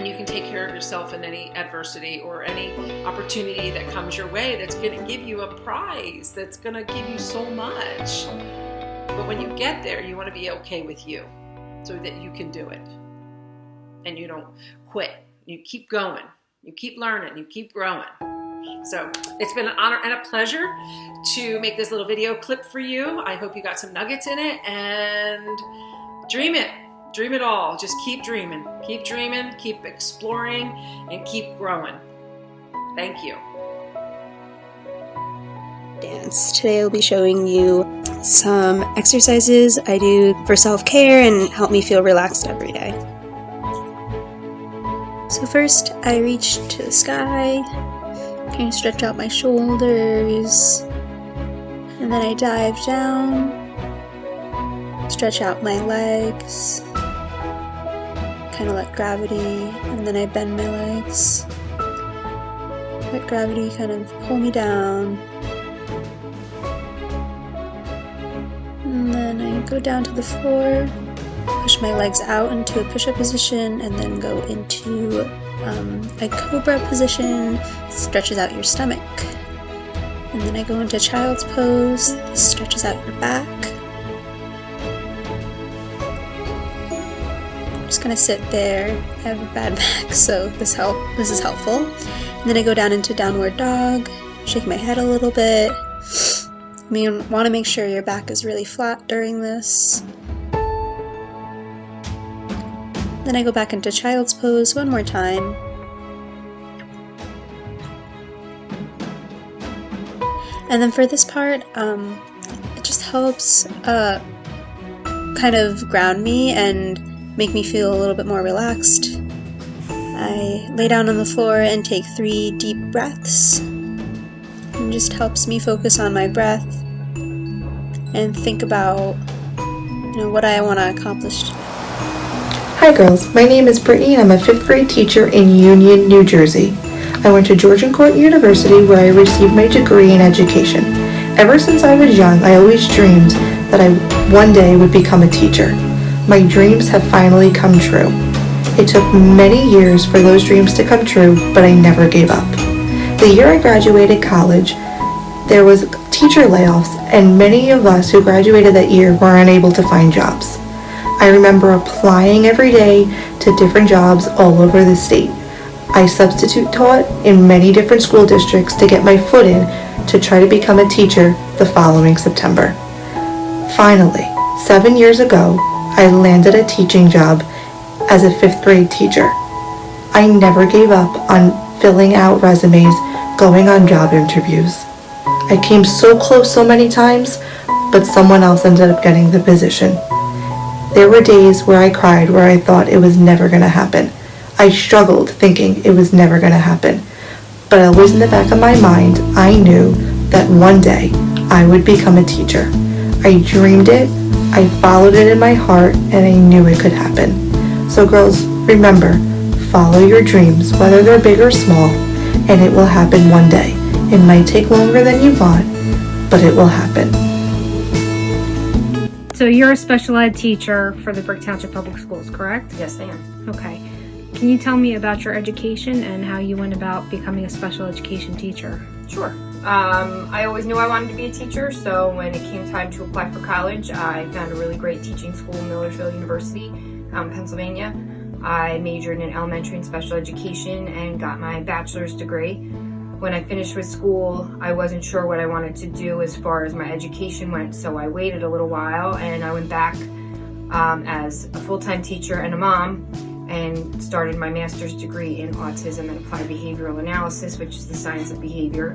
you can take care of yourself in any adversity or any opportunity that comes your way that's going to give you a prize, that's going to give you so much. But when you get there, you want to be okay with you so that you can do it. And you don't quit. You keep going. You keep learning. You keep growing. So it's been an honor and a pleasure to make this little video clip for you. I hope you got some nuggets in it, and dream it. Dream it all. Just keep dreaming, keep exploring, and keep growing. Thank you. Dance. Today I'll be showing you some exercises I do for self-care and help me feel relaxed every day. So first I reach to the sky, kind of stretch out my shoulders, and then I dive down, stretch out my legs, kind of let gravity, and then I bend my legs, let gravity kind of pull me down, and then I go down to the floor, push my legs out into a push-up position, and then go into a cobra position. Stretches out your stomach. And then I go into child's pose. This stretches out your back. I'm just gonna sit there. I have a bad back, so this is helpful. And then I go down into downward dog, shake my head a little bit. You want to make sure your back is really flat during this. Then I go back into child's pose one more time. And then for this part, it just helps kind of ground me and make me feel a little bit more relaxed. I lay down on the floor and take 3 deep breaths. It just helps me focus on my breath and think about, what I want to accomplish. Hi girls, my name is Brittany and I'm a 5th grade teacher in Union, New Jersey. I went to Georgian Court University where I received my degree in education. Ever since I was young, I always dreamed that I one day would become a teacher. My dreams have finally come true. It took many years for those dreams to come true, but I never gave up. The year I graduated college, there was teacher layoffs, and many of us who graduated that year were unable to find jobs. I remember applying every day to different jobs all over the state. I substitute taught in many different school districts to get my foot in to try to become a teacher the following September. Finally, 7 years ago, I landed a teaching job as a 5th grade teacher. I never gave up on filling out resumes, going on job interviews. I came so close so many times, but someone else ended up getting the position. There were days where I cried, where I thought it was never going to happen. I struggled thinking it was never going to happen. But always in the back of my mind, I knew that one day I would become a teacher. I dreamed it, I followed it in my heart, and I knew it could happen. So girls, remember, follow your dreams, whether they're big or small, and it will happen one day. It might take longer than you want, but it will happen. So you're a special ed teacher for the Brick Township Public Schools, correct? Yes, I am. Okay. Can you tell me about your education and how you went about becoming a special education teacher? Sure. I always knew I wanted to be a teacher, so when it came time to apply for college, I found a really great teaching school, Millersville University, Pennsylvania. I majored in elementary and special education and got my bachelor's degree. When I finished with school, I wasn't sure what I wanted to do as far as my education went, so I waited a little while and I went back as a full-time teacher and a mom and started my master's degree in autism and applied behavioral analysis, which is the science of behavior.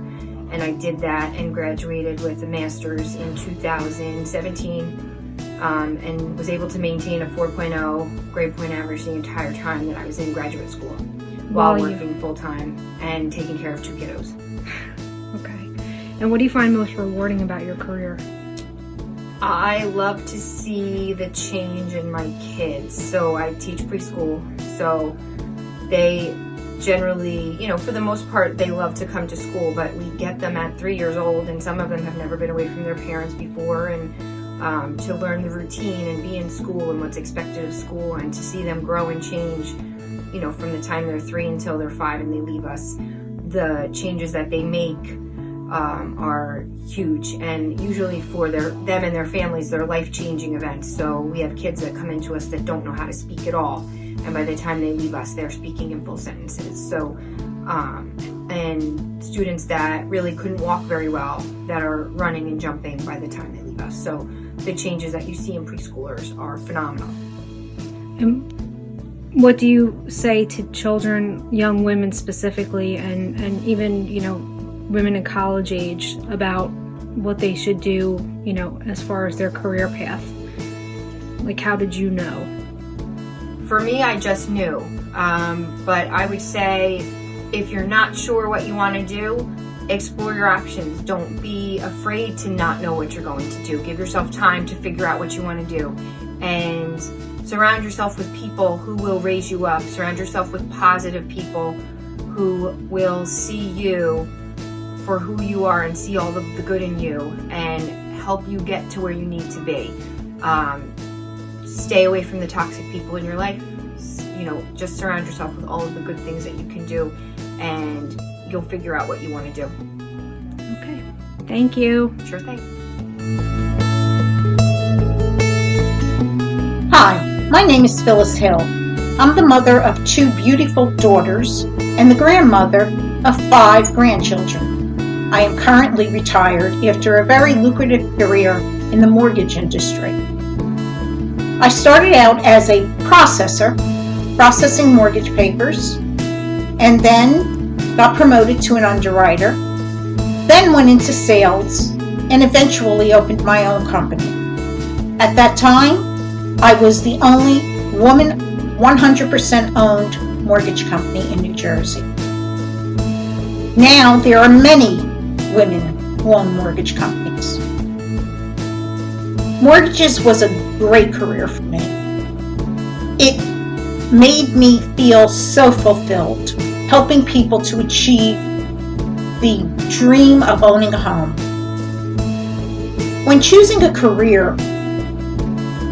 And I did that and graduated with a master's in 2017 and was able to maintain a 4.0 grade point average the entire time that I was in graduate school while working full-time and taking care of 2 kiddos. Okay. And what do you find most rewarding about your career? I love to see the change in my kids. So I teach preschool, so they generally, for the most part, they love to come to school, but we get them at 3 years old, and some of them have never been away from their parents before, and to learn the routine and be in school and what's expected of school, and to see them grow and change, from the time they're 3 until they're 5 and they leave us. The changes that they make are huge, and usually for them and their families, they're life-changing events. So we have kids that come into us that don't know how to speak at all, and by the time they leave us, they're speaking in full sentences. So, and students that really couldn't walk very well that are running and jumping by the time they leave us. So the changes that you see in preschoolers are phenomenal. And what do you say to children, young women specifically, and even, women in college age about what they should do, as far as their career path? Like, how did you know? For me, I just knew. But I would say, if you're not sure what you want to do, explore your options. Don't be afraid to not know what you're going to do. Give yourself time to figure out what you want to do. And surround yourself with people who will raise you up. Surround yourself with positive people who will see you for who you are and see all of the good in you and help you get to where you need to be. Stay away from the toxic people in your life. Just surround yourself with all of the good things that you can do, and you'll figure out what you want to do. Okay. Thank you. Sure thing. Hi, my name is Phyllis Hill. I'm the mother of 2 beautiful daughters and the grandmother of 5 grandchildren. I am currently retired after a very lucrative career in the mortgage industry. I started out as a processor, processing mortgage papers, and then got promoted to an underwriter, then went into sales, and eventually opened my own company. At that time, I was the only woman 100% owned mortgage company in New Jersey. Now there are many women who own mortgage companies. Mortgages was a great career for me. It made me feel so fulfilled, helping people to achieve the dream of owning a home. When choosing a career,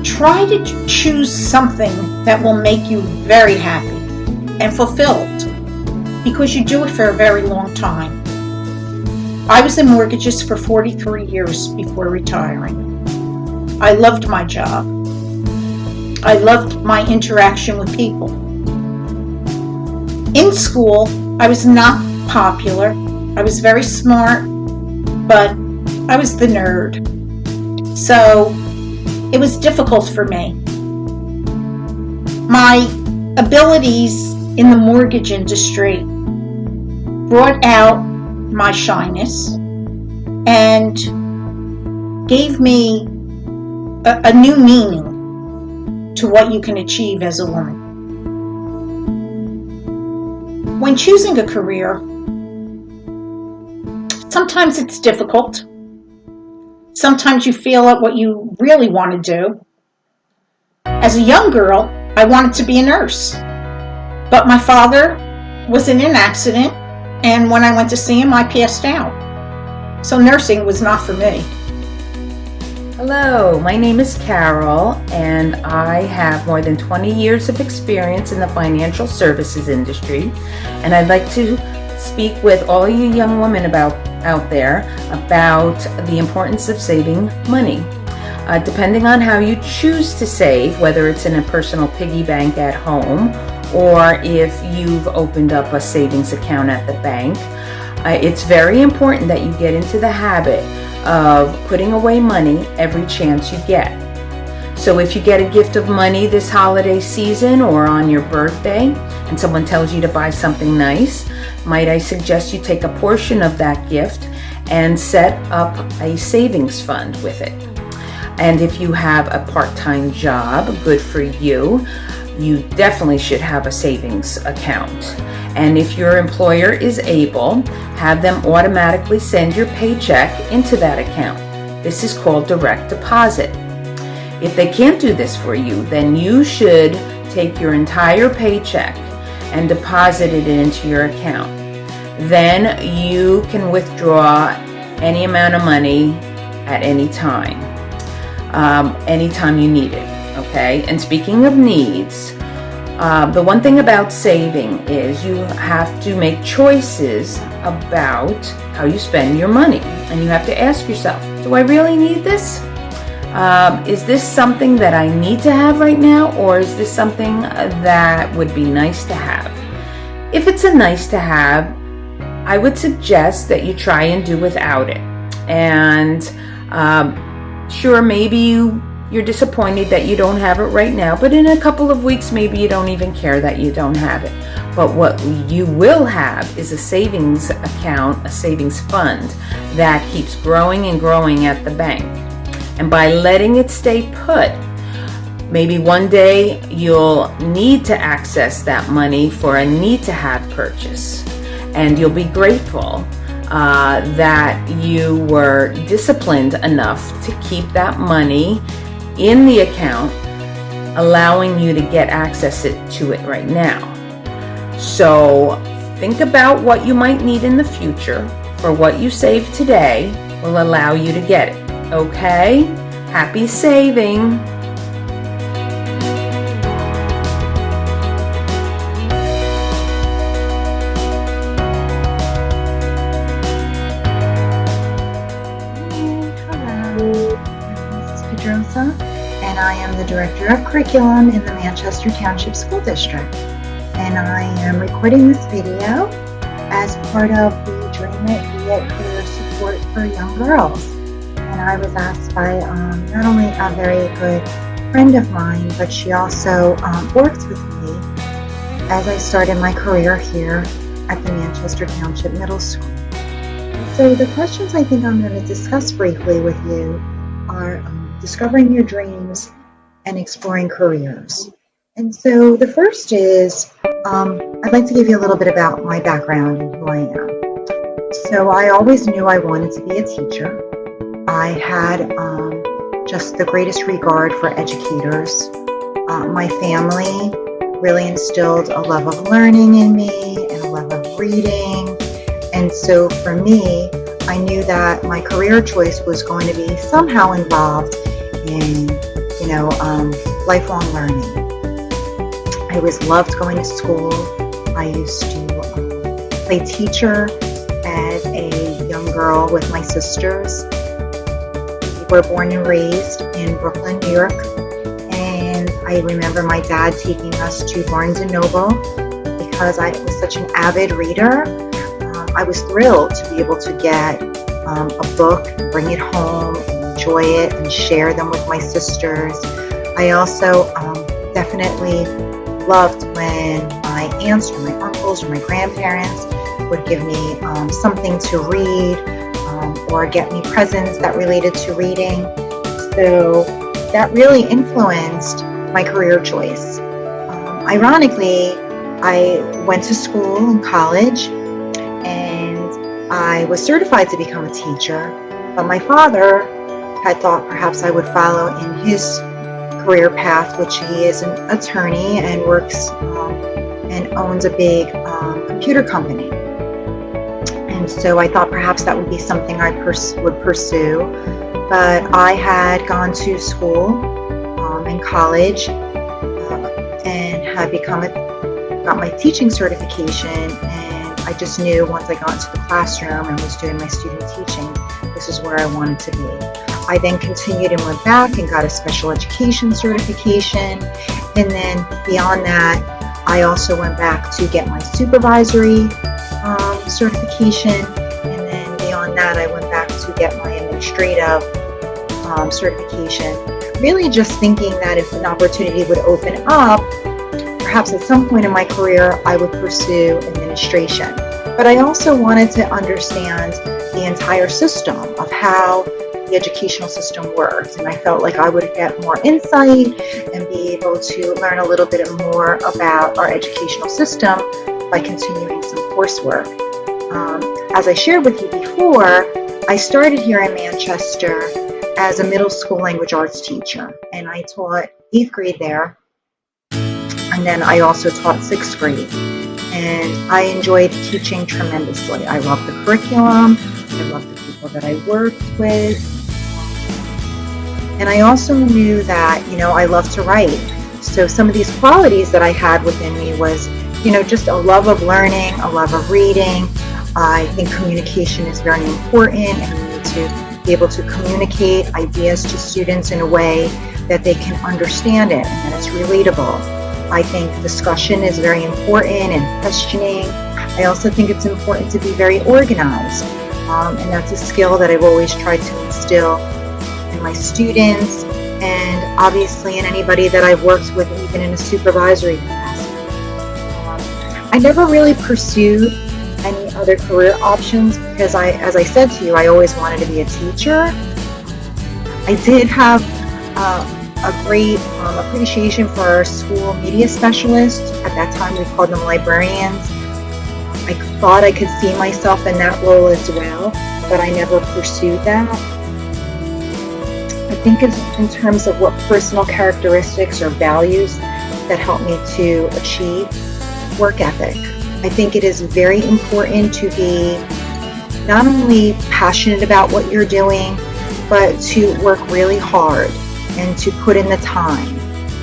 try to choose something that will make you very happy and fulfilled, because you do it for a very long time. I was in mortgages for 43 years before retiring. I loved my job. I loved my interaction with people. In school, I was not popular. I was very smart, but I was the nerd. So it was difficult for me. My abilities in the mortgage industry brought out my shyness and gave me a new meaning to what you can achieve as a woman. When choosing a career, sometimes it's difficult. Sometimes you feel out what you really want to do. As a young girl, I wanted to be a nurse, but my father was in an accident, and when I went to see him, I passed out. So nursing was not for me. Hello, my name is Carol, and I have more than 20 years of experience in the financial services industry, and I'd like to speak with all you young women out there about the importance of saving money. Depending on how you choose to save, whether it's in a personal piggy bank at home or if you've opened up a savings account at the bank, it's very important that you get into the habit of putting away money every chance you get. So if you get a gift of money this holiday season or on your birthday and someone tells you to buy something nice, might I suggest you take a portion of that gift and set up a savings fund with it. And if you have a part-time job, good for you, you definitely should have a savings account. And if your employer is able, have them automatically send your paycheck into that account. This is called direct deposit. If they can't do this for you, then you should take your entire paycheck and deposit it into your account. Then you can withdraw any amount of money at any time, anytime you need it, okay? And speaking of needs, the one thing about saving is you have to make choices about how you spend your money. And you have to ask yourself, do I really need this? Is this something that I need to have right now, or is this something that would be nice to have? If it's a nice to have, I would suggest that you try and do without it. And sure, maybe you're disappointed that you don't have it right now, but in a couple of weeks, maybe you don't even care that you don't have it. But what you will have is a savings account, a savings fund that keeps growing and growing at the bank. And by letting it stay put, maybe one day you'll need to access that money for a need-to-have purchase. And you'll be grateful that you were disciplined enough to keep that money in the account, allowing you to get access to it right now. So think about what you might need in the future, for what you save today will allow you to get it. Okay? Happy saving! And I am the Director of Curriculum in the Manchester Township School District. And I am recording this video as part of the Dream It, Be It career support for young girls. And I was asked by not only a very good friend of mine, but she also worked with me as I started my career here at the Manchester Township Middle School. So the questions I think I'm going to discuss briefly with you are discovering your dreams and exploring careers. And so the first is, I'd like to give you a little bit about my background and who I am. So I always knew I wanted to be a teacher. I had just the greatest regard for educators. My family really instilled a love of learning in me and a love of reading. And so for me, I knew that my career choice was going to be somehow involved in, lifelong learning. I always loved going to school. I used to play teacher as a young girl with my sisters. We were born and raised in Brooklyn, New York, and I remember my dad taking us to Barnes & Noble because I was such an avid reader. I was thrilled to be able to get a book, bring it home, and enjoy it, and share them with my sisters. I also definitely loved when my aunts or my uncles or my grandparents would give me something to read or get me presents that related to reading. So that really influenced my career choice. Ironically, I went to school and college, and I was certified to become a teacher, but my father had thought perhaps I would follow in his career path, which he is an attorney and works and owns a big computer company. And so I thought perhaps that would be something I would pursue. But I had gone to school in college and had got my teaching certification, and I just knew once I got into the classroom and was doing my student teaching, this is where I wanted to be. I then continued and went back and got a special education certification. And then beyond that, I also went back to get my supervisory certification. And then beyond that, I went back to get my administrative certification. Really just thinking that if an opportunity would open up, perhaps at some point in my career, I would pursue administration. But I also wanted to understand the entire system of how the educational system works. And I felt like I would get more insight and be able to learn a little bit more about our educational system by continuing some coursework. As I shared with you before, I started here in Manchester as a middle school language arts teacher, and I taught 8th grade there, and then I also taught 6th grade, and I enjoyed teaching tremendously. I loved the curriculum, I loved the people that I worked with, and I also knew that, I love to write. So some of these qualities that I had within me was, just a love of learning, a love of reading. I think communication is very important, and we need to be able to communicate ideas to students in a way that they can understand it and that it's relatable. I think discussion is very important and questioning. I also think it's important to be very organized, and that's a skill that I've always tried to instill in my students and obviously in anybody that I've worked with, even in a supervisory capacity. I never really pursued any other career options because as I said to you, I always wanted to be a teacher. I did have a great appreciation for our school media specialists. At that time, we called them librarians. I thought I could see myself in that role as well, but I never pursued that. I think in terms of what personal characteristics or values that help me to achieve work ethic. I think it is very important to be not only passionate about what you're doing, but to work really hard and to put in the time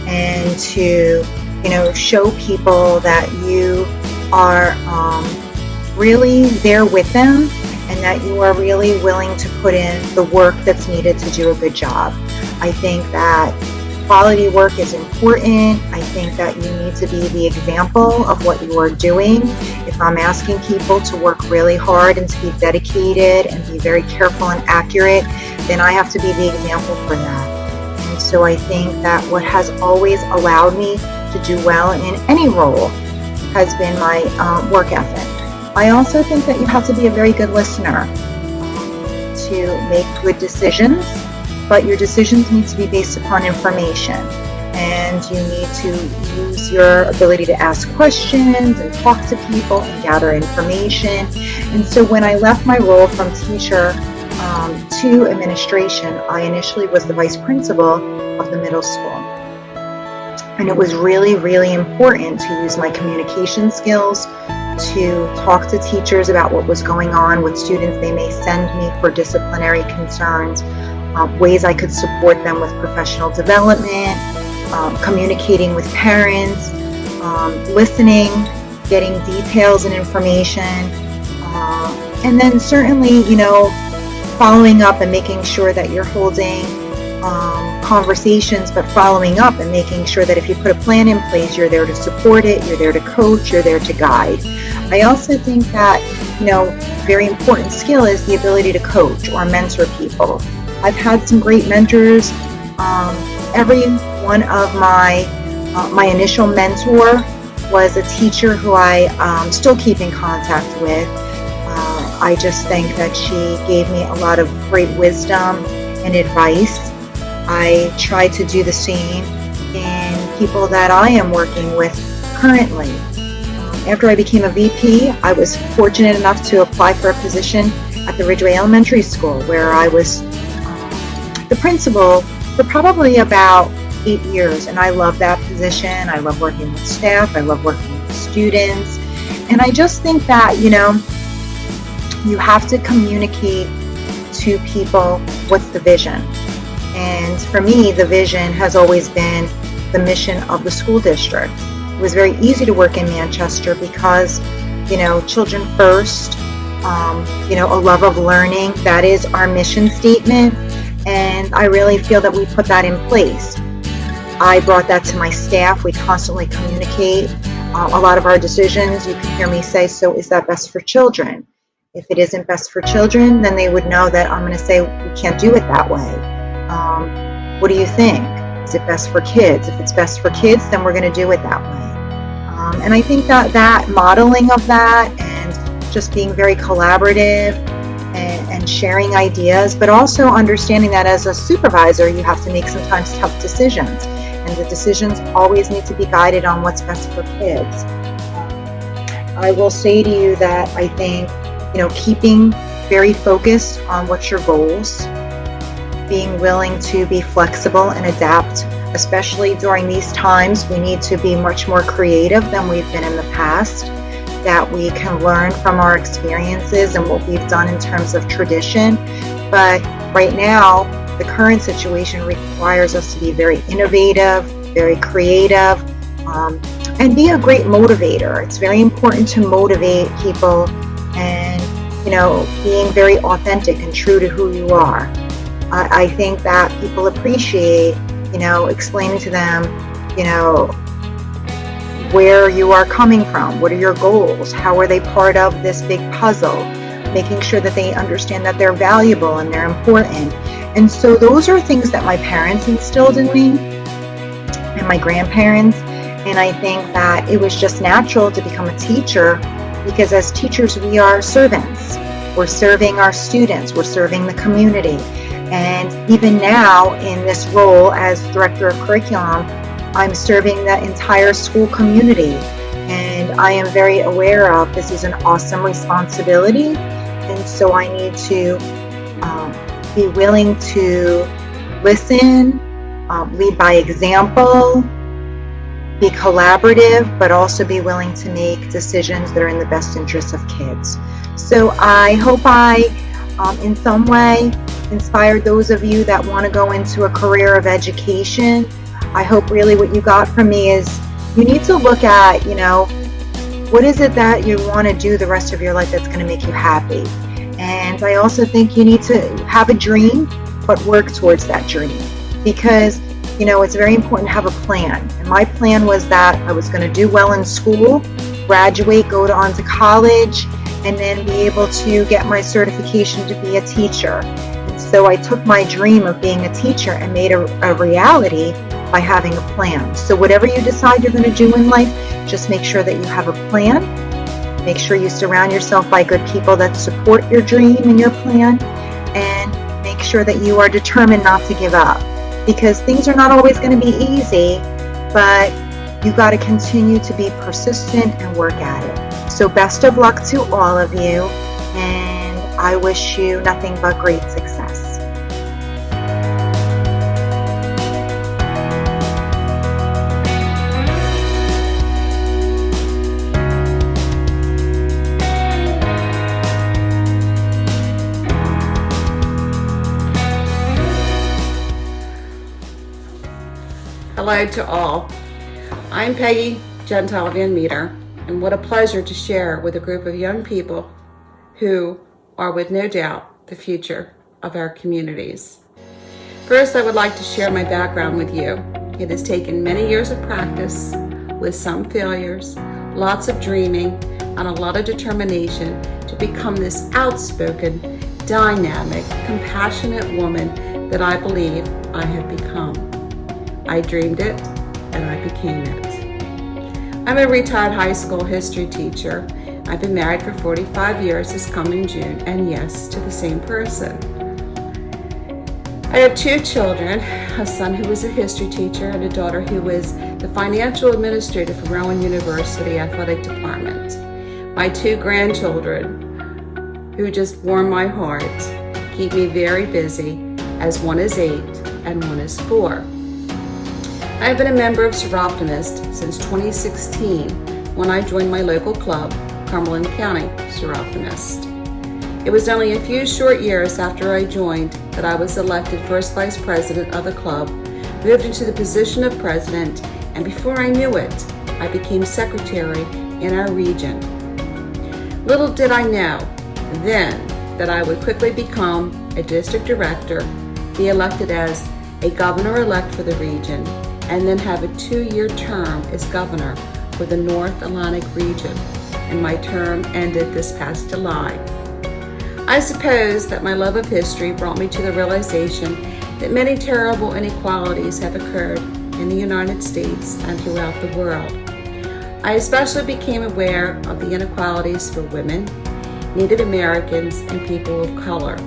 and to, show people that you are really there with them and that you are really willing to put in the work that's needed to do a good job. I think that quality work is important. I think that you need to be the example of what you are doing. If I'm asking people to work really hard and to be dedicated and be very careful and accurate, then I have to be the example for that. And so I think that what has always allowed me to do well in any role has been my work ethic. I also think that you have to be a very good listener to make good decisions. But your decisions need to be based upon information, and you need to use your ability to ask questions and talk to people and gather information. And so when I left my role from teacher to administration, I initially was the vice principal of the middle school. And it was really, really important to use my communication skills to talk to teachers about what was going on with students. They may send me for disciplinary concerns. Ways I could support them with professional development, communicating with parents, listening, getting details and information, and then certainly, following up and making sure that you're holding conversations, but following up and making sure that if you put a plan in place, you're there to support it, you're there to coach, you're there to guide. I also think that, very important skill is the ability to coach or mentor people. I've had some great mentors. Every one of my initial mentor was a teacher who I still keep in contact with. I just think that she gave me a lot of great wisdom and advice. I try to do the same in people that I am working with currently. After I became a VP, I was fortunate enough to apply for a position at the Ridgeway Elementary School, where I was the principal for probably about 8 years, and I love that position. I love working with staff. I love working with students. And I just think that, you have to communicate to people what's the vision. And for me, the vision has always been the mission of the school district. It was very easy to work in Manchester because, children first, a love of learning, that is our mission statement. And I really feel that we put that in place. I brought that to my staff. We constantly communicate a lot of our decisions. You can hear me say, so is that best for children? If it isn't best for children, then they would know that I'm going to say, we can't do it that way. What do you think? Is it best for kids? If it's best for kids, then we're going to do it that way. And I think that modeling of that and just being very collaborative and sharing ideas, but also understanding that as a supervisor, you have to make sometimes tough decisions. And the decisions always need to be guided on what's best for kids. I will say to you that I think, keeping very focused on what's your goals, being willing to be flexible and adapt, especially during these times, we need to be much more creative than we've been in the past, that we can learn from our experiences and what we've done in terms of tradition. But right now, the current situation requires us to be very innovative, very creative, and be a great motivator. It's very important to motivate people and, being very authentic and true to who you are. I think that people appreciate, explaining to them, where you are coming from, what are your goals, how are they part of this big puzzle, making sure that they understand that they're valuable and they're important. And so those are things that my parents instilled in me and my grandparents. And I think that it was just natural to become a teacher because as teachers, we are servants. We're serving our students, we're serving the community. And even now in this role as director of curriculum, I'm serving the entire school community. And I am very aware of this is an awesome responsibility. And so I need to be willing to listen, lead by example, be collaborative, but also be willing to make decisions that are in the best interest of kids. So I hope I, in some way, inspired those of you that want to go into a career of education. I hope really what you got from me is you need to look at, what is it that you want to do the rest of your life that's going to make you happy? And I also think you need to have a dream, but work towards that dream. Because, it's very important to have a plan. And my plan was that I was going to do well in school, graduate, go on to college, and then be able to get my certification to be a teacher. And so I took my dream of being a teacher and made a reality by having a plan. So whatever you decide you're going to do in life, just make sure that you have a plan. Make sure you surround yourself by good people that support your dream and your plan, and make sure that you are determined not to give up, because things are not always going to be easy, but you got to continue to be persistent and work at it. So best of luck to all of you, and I wish you nothing but great success. Hello to all. I'm Peggy Gentile Van Meter, and what a pleasure to share with a group of young people who are with no doubt the future of our communities. First, I would like to share my background with you. It has taken many years of practice with some failures, lots of dreaming, and a lot of determination to become this outspoken, dynamic, compassionate woman that I believe I have become. I dreamed it, and I became it. I'm a retired high school history teacher. I've been married for 45 years this coming June, and yes, to the same person. I have two children, a son who was a history teacher and a daughter who was the financial administrator for Rowan University Athletic Department. My two grandchildren, who just warm my heart, keep me very busy, as one is 8 and one is 4. I have been a member of Soroptimist since 2016 when I joined my local club, Cumberland County Soroptimist. It was only a few short years after I joined that I was elected first vice president of the club, moved into the position of president, and before I knew it, I became secretary in our region. Little did I know then that I would quickly become a district director be elected as a governor-elect for the region, and then have a 2-year term as governor for the North Atlantic region, and my term ended this past July. I suppose that my love of history brought me to the realization that many terrible inequalities have occurred in the United States and throughout the world. I especially became aware of the inequalities for women, Native Americans, and people of color.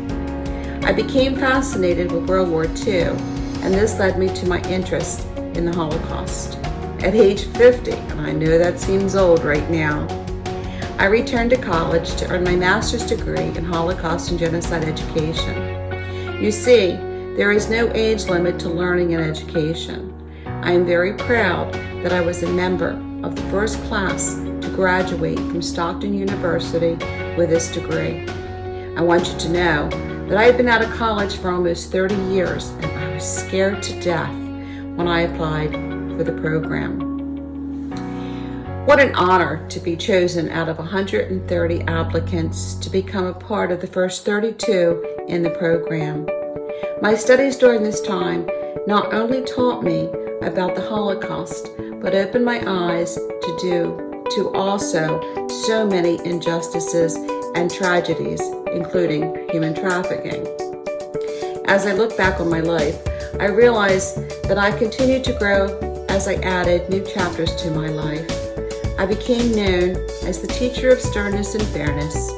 I became fascinated with World War II, and this led me to my interest in the Holocaust. At age 50, and I know that seems old right now, I returned to college to earn my master's degree in Holocaust and Genocide education. You see, there is no age limit to learning and education. I am very proud that I was a member of the first class to graduate from Stockton University with this degree. I want you to know that I had been out of college for almost 30 years, and I was scared to death when I applied for the program. What an honor to be chosen out of 130 applicants to become a part of the first 32 in the program. My studies during this time not only taught me about the Holocaust, but opened my eyes to also so many injustices and tragedies, including human trafficking. As I look back on my life, I realize that I continued to grow as I added new chapters to my life. I became known as the teacher of sternness and fairness.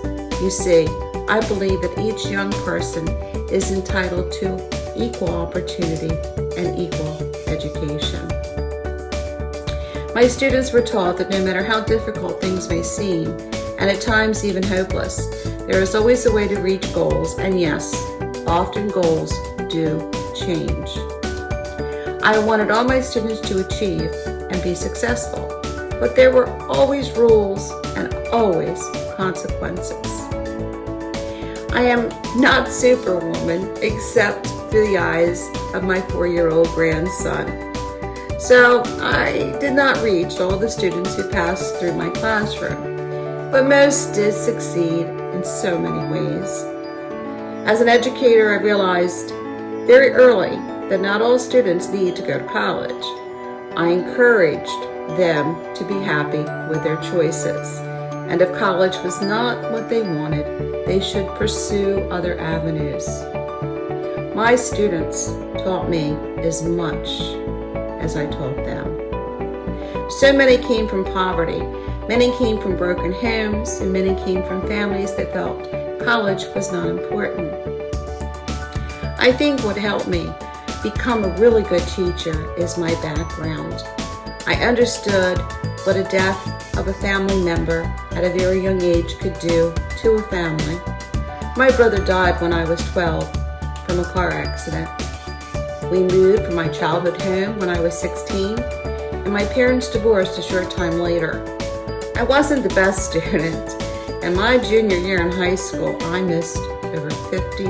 You see, I believe that each young person is entitled to equal opportunity and equal education. My students were taught that no matter how difficult things may seem, and at times even hopeless, there is always a way to reach goals, and yes, often goals do change. I wanted all my students to achieve and be successful, but there were always rules and always consequences. I am not Superwoman except through the eyes of my 4-year-old grandson. So I did not reach all the students who passed through my classroom, but most did succeed in so many ways. As an educator, I realized very early that not all students need to go to college. I encouraged them to be happy with their choices, and if college was not what they wanted, they should pursue other avenues. My students taught me as much as I taught them. So many came from poverty, many came from broken homes, and many came from families that felt college was not important. I think what helped me become a really good teacher is my background. I understood what a death of a family member at a very young age could do to a family. My brother died when I was 12 from a car accident. We moved from my childhood home when I was 16, and my parents divorced a short time later. I wasn't the best student, and my junior year in high school, I missed over 50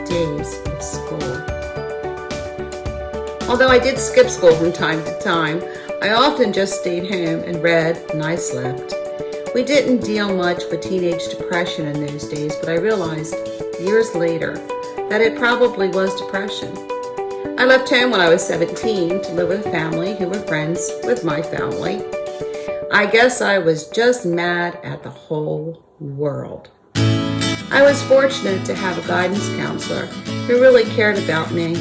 days of school. Although I did skip school from time to time, I often just stayed home and read, and I slept. We didn't deal much with teenage depression in those days, but I realized years later that it probably was depression. I left home when I was 17 to live with a family who were friends with my family. I guess I was just mad at the whole world. I was fortunate to have a guidance counselor who really cared about me.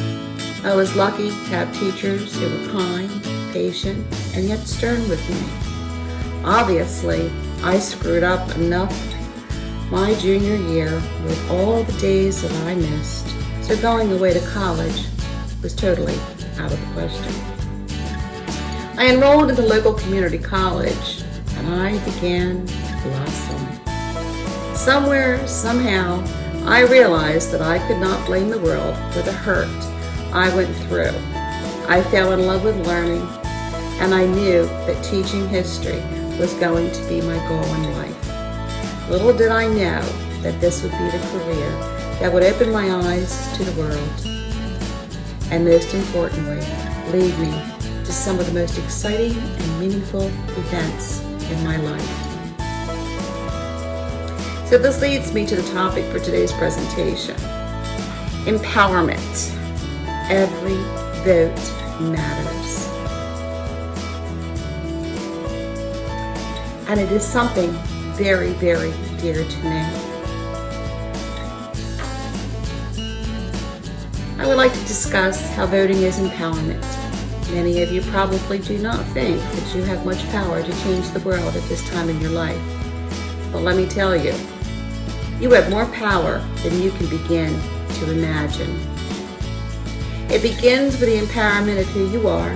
I was lucky to have teachers who were kind, patient, and yet stern with me. Obviously, I screwed up enough my junior year with all the days that I missed, so going away to college was totally out of the question. I enrolled in the local community college, and I began to blossom. Somewhere, somehow, I realized that I could not blame the world for the hurt I went through. I fell in love with learning, and I knew that teaching history was going to be my goal in life. Little did I know that this would be the career that would open my eyes to the world, and most importantly, lead me to some of the most exciting and meaningful events in my life. So this leads me to the topic for today's presentation: empowerment. Every vote matters. And it is something very, very dear to me. I would like to discuss how voting is empowerment. Many of you probably do not think that you have much power to change the world at this time in your life. But let me tell you, you have more power than you can begin to imagine. It begins with the empowerment of who you are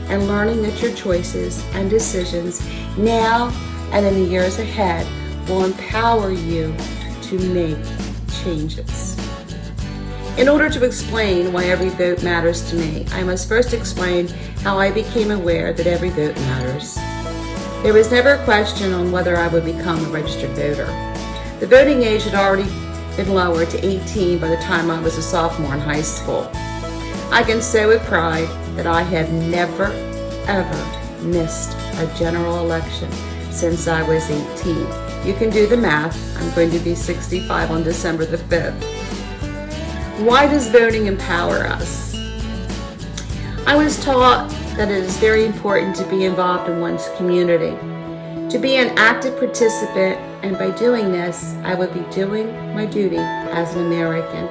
and learning that your choices and decisions now and in the years ahead will empower you to make changes. In order to explain why every vote matters to me, I must first explain how I became aware that every vote matters. There was never a question on whether I would become a registered voter. The voting age had already been lowered to 18 by the time I was a sophomore in high school. I can say with pride that I have never, ever missed a general election since I was 18. You can do the math. I'm going to be 65 on December the 5th. Why does voting empower us? I was taught that it is very important to be involved in one's community, to be an active participant, and by doing this, I would be doing my duty as an American.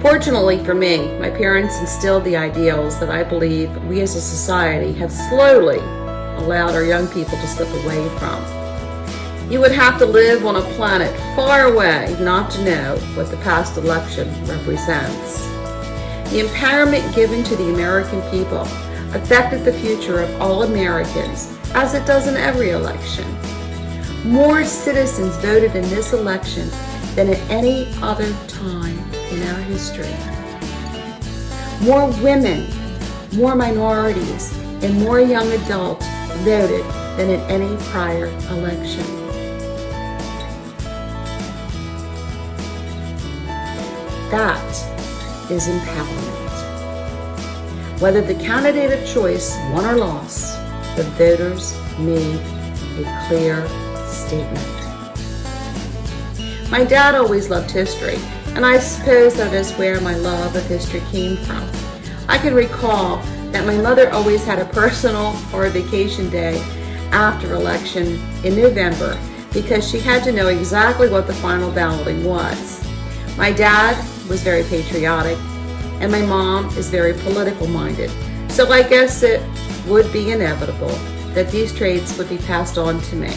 Fortunately for me, my parents instilled the ideals that I believe we as a society have slowly allowed our young people to slip away from. You would have to live on a planet far away not to know what the past election represents. The empowerment given to the American people affected the future of all Americans, as it does in every election. More citizens voted in this election than at any other time in our history. More women, more minorities, and more young adults voted than in any prior election. That is empowerment. Whether the candidate of choice won or lost, the voters made a clear statement. My dad always loved history, and I suppose that is where my love of history came from. I can recall that my mother always had a personal or a vacation day after election in November because she had to know exactly what the final balloting was. My dad was very patriotic, and my mom is very political minded, so I guess it would be inevitable that these traits would be passed on to me.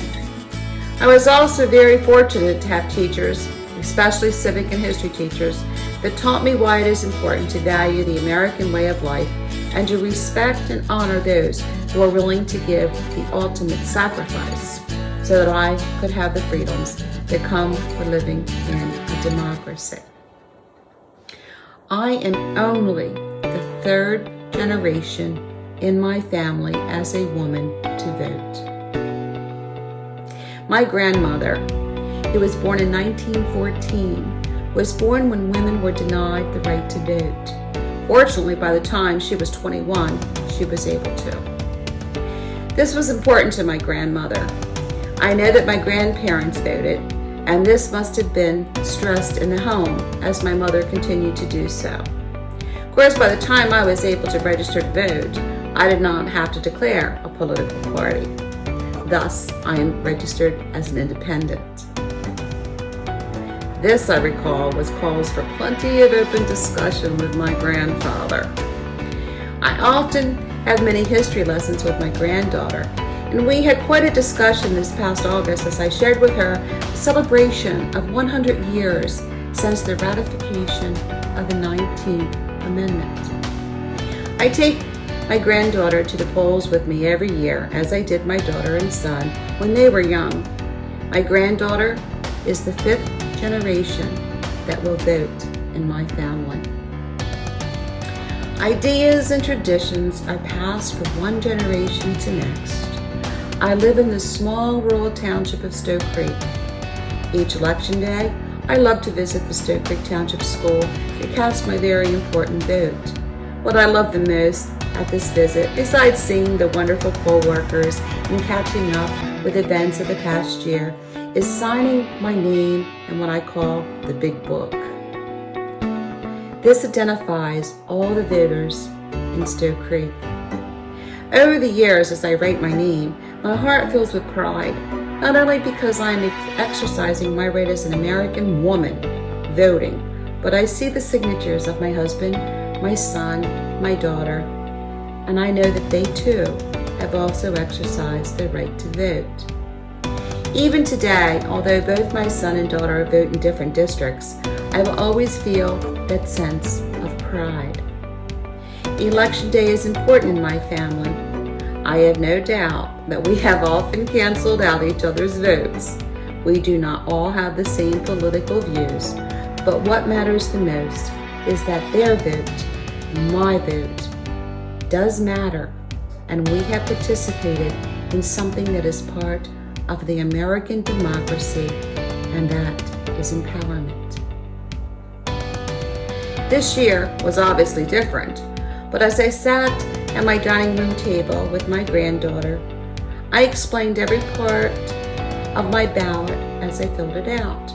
I was also very fortunate to have teachers, especially civic and history teachers, that taught me why it is important to value the American way of life and to respect and honor those who are willing to give the ultimate sacrifice so that I could have the freedoms that come with living in a democracy. I am only the third generation in my family as a woman to vote. My grandmother, who was born in 1914, was born when women were denied the right to vote. Fortunately, by the time she was 21, she was able to. This was important to my grandmother. I know that my grandparents voted, and this must have been stressed in the home as my mother continued to do so. Of course, by the time I was able to register to vote, I did not have to declare a political party. Thus, I am registered as an independent. This, I recall, was cause for plenty of open discussion with my grandfather. I often have many history lessons with my granddaughter, and we had quite a discussion this past August as I shared with her the celebration of 100 years since the ratification of the 19th Amendment. I take my granddaughter to the polls with me every year, as I did my daughter and son when they were young. My granddaughter is the 5th generation that will vote in my family. Ideas and traditions are passed from one generation to next. I live in the small rural township of Stoke Creek. Each election day, I love to visit the Stoke Creek Township School to cast my very important vote. What I love the most at this visit, besides seeing the wonderful poll workers and catching up with events of the past year, is signing my name in what I call the big book. This identifies all the voters in Stowe Creek. Over the years, as I write my name, my heart fills with pride, not only because I am exercising my right as an American woman voting, but I see the signatures of my husband, my son, my daughter, and I know that they too have also exercised their right to vote. Even today, although both my son and daughter vote in different districts, I will always feel that sense of pride. Election day is important in my family. I have no doubt that we have often canceled out each other's votes. We do not all have the same political views, but what matters the most is that their vote, my vote, does matter, and we have participated in something that is part of the American democracy, and that is empowerment. This year was obviously different, but as I sat at my dining room table with my granddaughter, I explained every part of my ballot as I filled it out,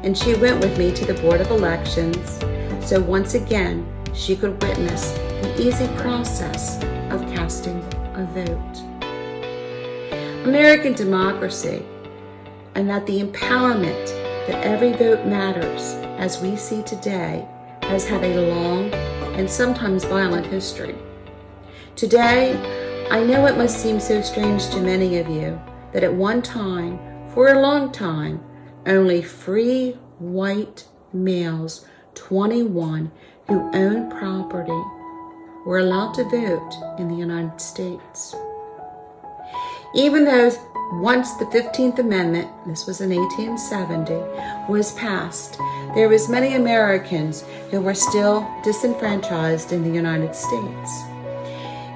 and she went with me to the Board of Elections, so once again she could witness the easy process of casting a vote. American democracy, and that the empowerment that every vote matters, as we see today, has had a long and sometimes violent history. Today, I know it must seem so strange to many of you that at one time, for a long time, only free white males, 21, who owned property were allowed to vote in the United States. Even though once the 15th Amendment, this was in 1870, was passed, there was many Americans who were still disenfranchised in the United States.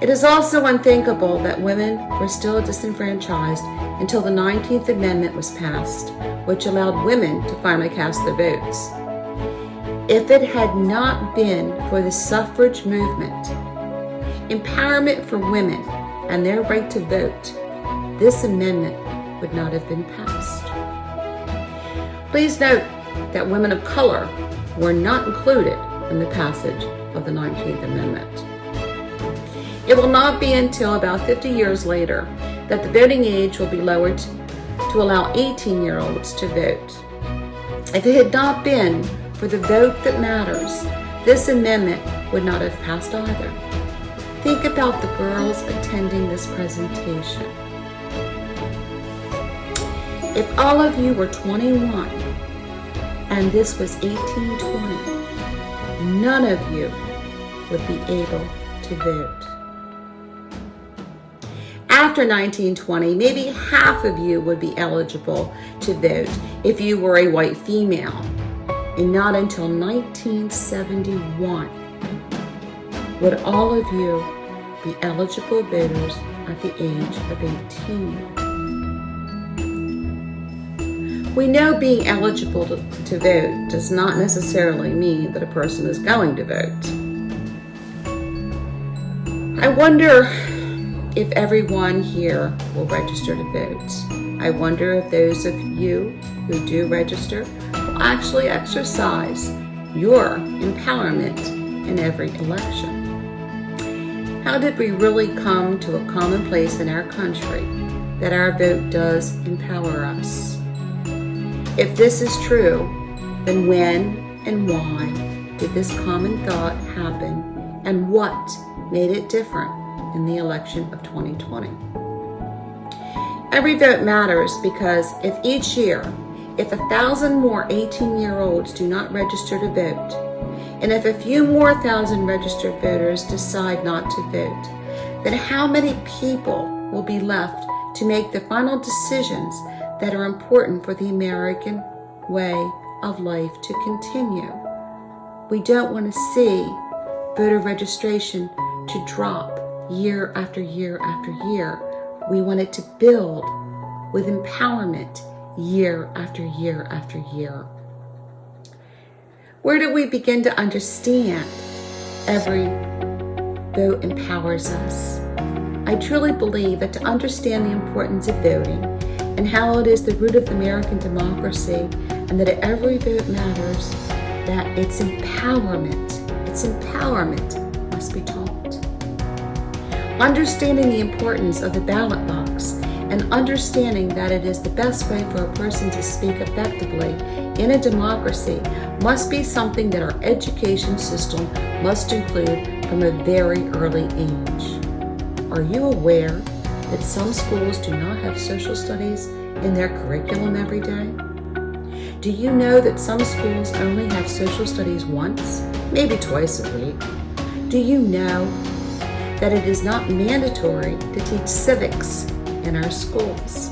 It is also unthinkable that women were still disenfranchised until the 19th Amendment was passed, which allowed women to finally cast their votes. If it had not been for the suffrage movement, empowerment for women, and their right to vote, this amendment would not have been passed. Please note that women of color were not included in the passage of the 19th Amendment. It will not be until about 50 years later that the voting age will be lowered to allow 18-year-olds to vote. If it had not been for the vote that matters, this amendment would not have passed either. Think about the girls attending this presentation. If all of you were 21 and this was 1820, none of you would be able to vote. After 1920, maybe half of you would be eligible to vote if you were a white female, and not until 1971 would all of you be eligible voters at the age of 18. We know being eligible to vote does not necessarily mean that a person is going to vote. I wonder if everyone here will register to vote. I wonder if those of you who do register will actually exercise your empowerment in every election. How did we really come to a common place in our country that our vote does empower us? If this is true, then when and why did this common thought happen, and what made it different in the election of 2020? Every vote matters because if each year, if 1,000 more 18-year-olds do not register to vote, and if a few more thousand registered voters decide not to vote, then how many people will be left to make the final decisions that are important for the American way of life to continue? We don't want to see voter registration to drop year after year after year. We want it to build with empowerment year after year after year. Where do we begin to understand every vote empowers us? I truly believe that to understand the importance of voting and how it is the root of American democracy, and that every vote matters, that its empowerment its empowerment must be taught. Understanding the importance of the ballot box and understanding that it is the best way for a person to speak effectively in a democracy must be something that our education system must include from a very early age. Are you aware that some schools do not have social studies in their curriculum every day? Do you know that some schools only have social studies once, maybe twice a week? Do you know that it is not mandatory to teach civics in our schools?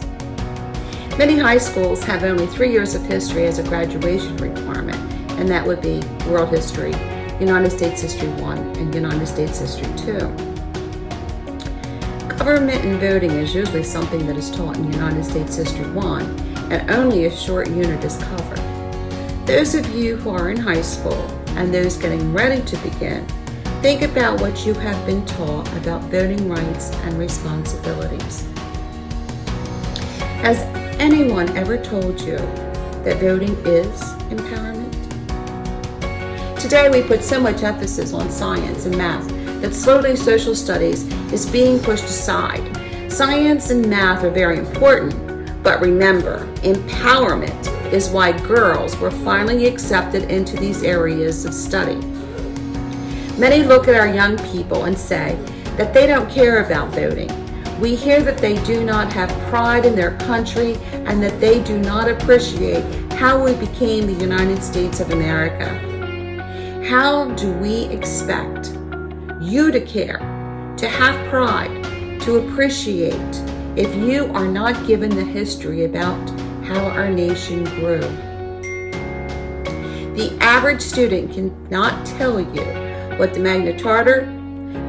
Many high schools have only 3 years of history as a graduation requirement, and that would be World History, United States History 1, and United States History 2. Government and voting is usually something that is taught in United States History 1, and only a short unit is covered. Those of you who are in high school and those getting ready to begin, think about what you have been taught about voting rights and responsibilities. Has anyone ever told you that voting is empowerment? Today we put so much emphasis on science and math that slowly social studies is being pushed aside. Science and math are very important, but remember, empowerment is why girls were finally accepted into these areas of study. Many look at our young people and say that they don't care about voting. We hear that they do not have pride in their country and that they do not appreciate how we became the United States of America. How do we expect you to care, to have pride, to appreciate if you are not given the history about how our nation grew? The average student cannot tell you what the Magna Charta,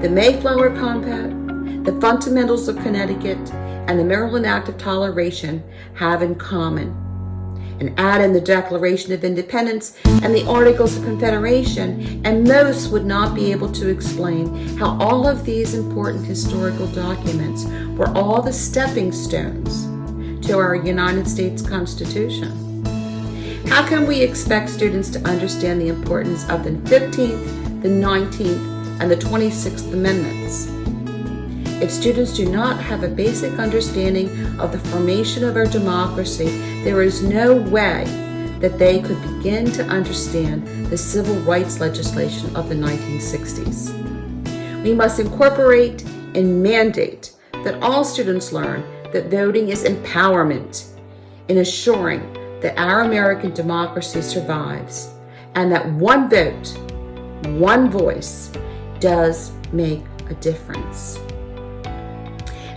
the Mayflower Compact, the Fundamentals of Connecticut, and the Maryland Act of Toleration have in common. And add in the Declaration of Independence and the Articles of Confederation, and most would not be able to explain how all of these important historical documents were all the stepping stones to our United States Constitution. How can we expect students to understand the importance of the 15th, the 19th, and the 26th Amendments if students do not have a basic understanding of the formation of our democracy? There is no way that they could begin to understand the civil rights legislation of the 1960s. We must incorporate and mandate that all students learn that voting is empowerment in assuring that our American democracy survives and that one vote, one voice does make a difference.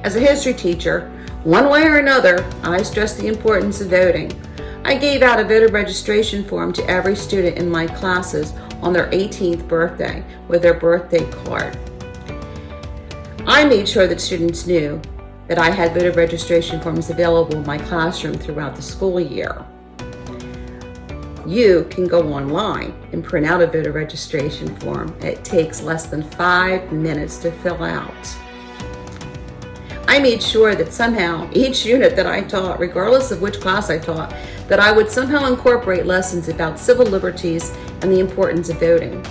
As a history teacher, one way or another, I stress the importance of voting. I gave out a voter registration form to every student in my classes on their 18th birthday with their birthday card. I made sure that students knew that I had voter registration forms available in my classroom throughout the school year. You can go online and print out a voter registration form. It takes less than 5 minutes to fill out. I made sure that somehow each unit that I taught, regardless of which class I taught, that I would somehow incorporate lessons about civil liberties and the importance of voting.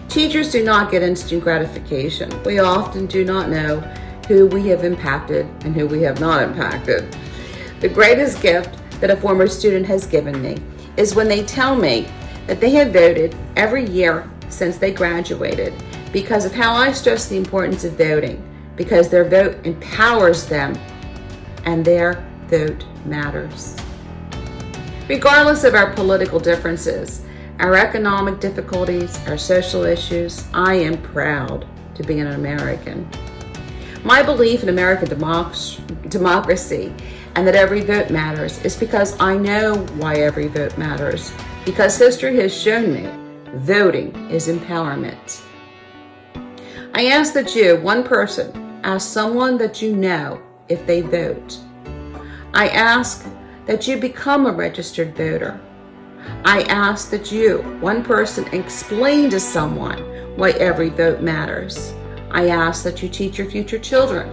Teachers do not get instant gratification. We often do not know who we have impacted and who we have not impacted. The greatest gift that a former student has given me is when they tell me that they have voted every year since they graduated because of how I stress the importance of voting, because their vote empowers them and their vote matters. Regardless of our political differences, our economic difficulties, our social issues, I am proud to be an American. My belief in American democracy and that every vote matters is because I know why every vote matters, because history has shown me voting is empowerment. I ask that you, one person, ask someone that you know if they vote. I ask that you become a registered voter. I ask that you, one person, explain to someone why every vote matters. I ask that you teach your future children,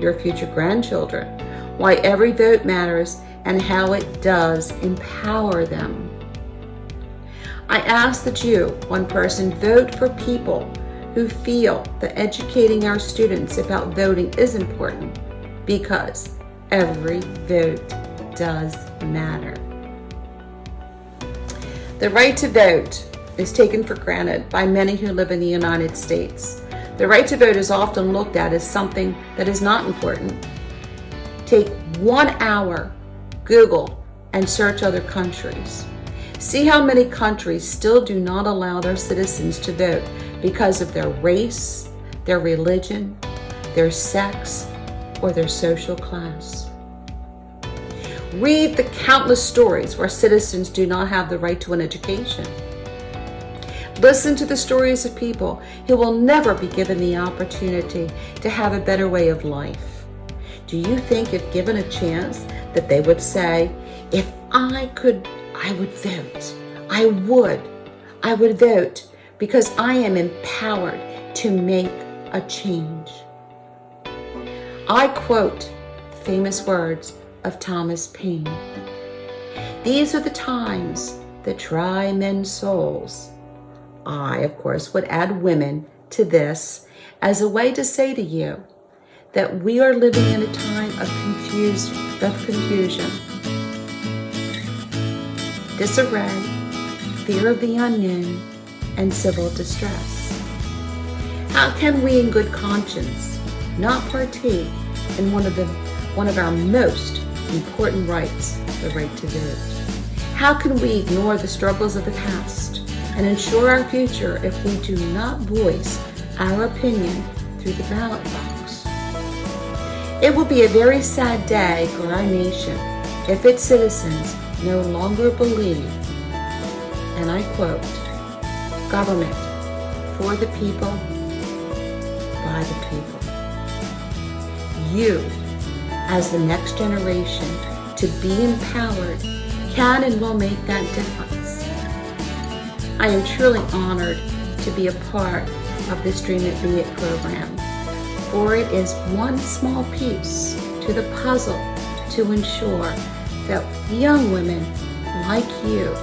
your future grandchildren, why every vote matters and how it does empower them. I ask that you, one person, vote for people who feel that educating our students about voting is important, because every vote does matter. The right to vote is taken for granted by many who live in the United States. The right to vote is often looked at as something that is not important. Take 1 hour, Google, and search other countries. See how many countries still do not allow their citizens to vote because of their race, their religion, their sex, or their social class. Read the countless stories where citizens do not have the right to an education. Listen to the stories of people who will never be given the opportunity to have a better way of life. Do you think if given a chance that they would say, if I could, I would vote. I would vote because I am empowered to make a change. I quote the famous words of Thomas Paine. These are the times that try men's souls. I, of course, would add women to this as a way to say to you that we are living in a time of confusion, disarray, fear of the unknown, and civil distress. How can we in good conscience not partake in one of our most important rights, the right to vote? How can we ignore the struggles of the past and ensure our future if we do not voice our opinion through the ballot box? It will be a very sad day for our nation if its citizens no longer believe, and I quote, government for the people, by the people. You, as the next generation, to be empowered, can and will make that difference. I am truly honored to be a part of this Dream It Be It program, for it is one small piece to the puzzle to ensure that young women like you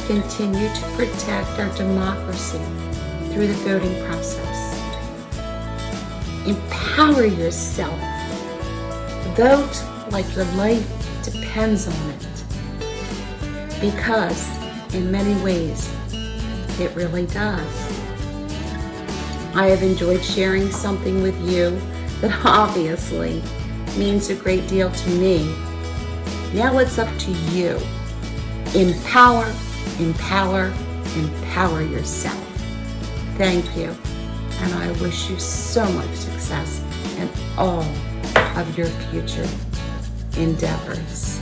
continue to protect our democracy through the voting process. Empower yourself. Vote like your life depends on it, because in many ways it really does. I have enjoyed sharing something with you that obviously means a great deal to me. Now it's up to you. Empower, empower, empower yourself. Thank you, and I wish you so much success in all of your future endeavors.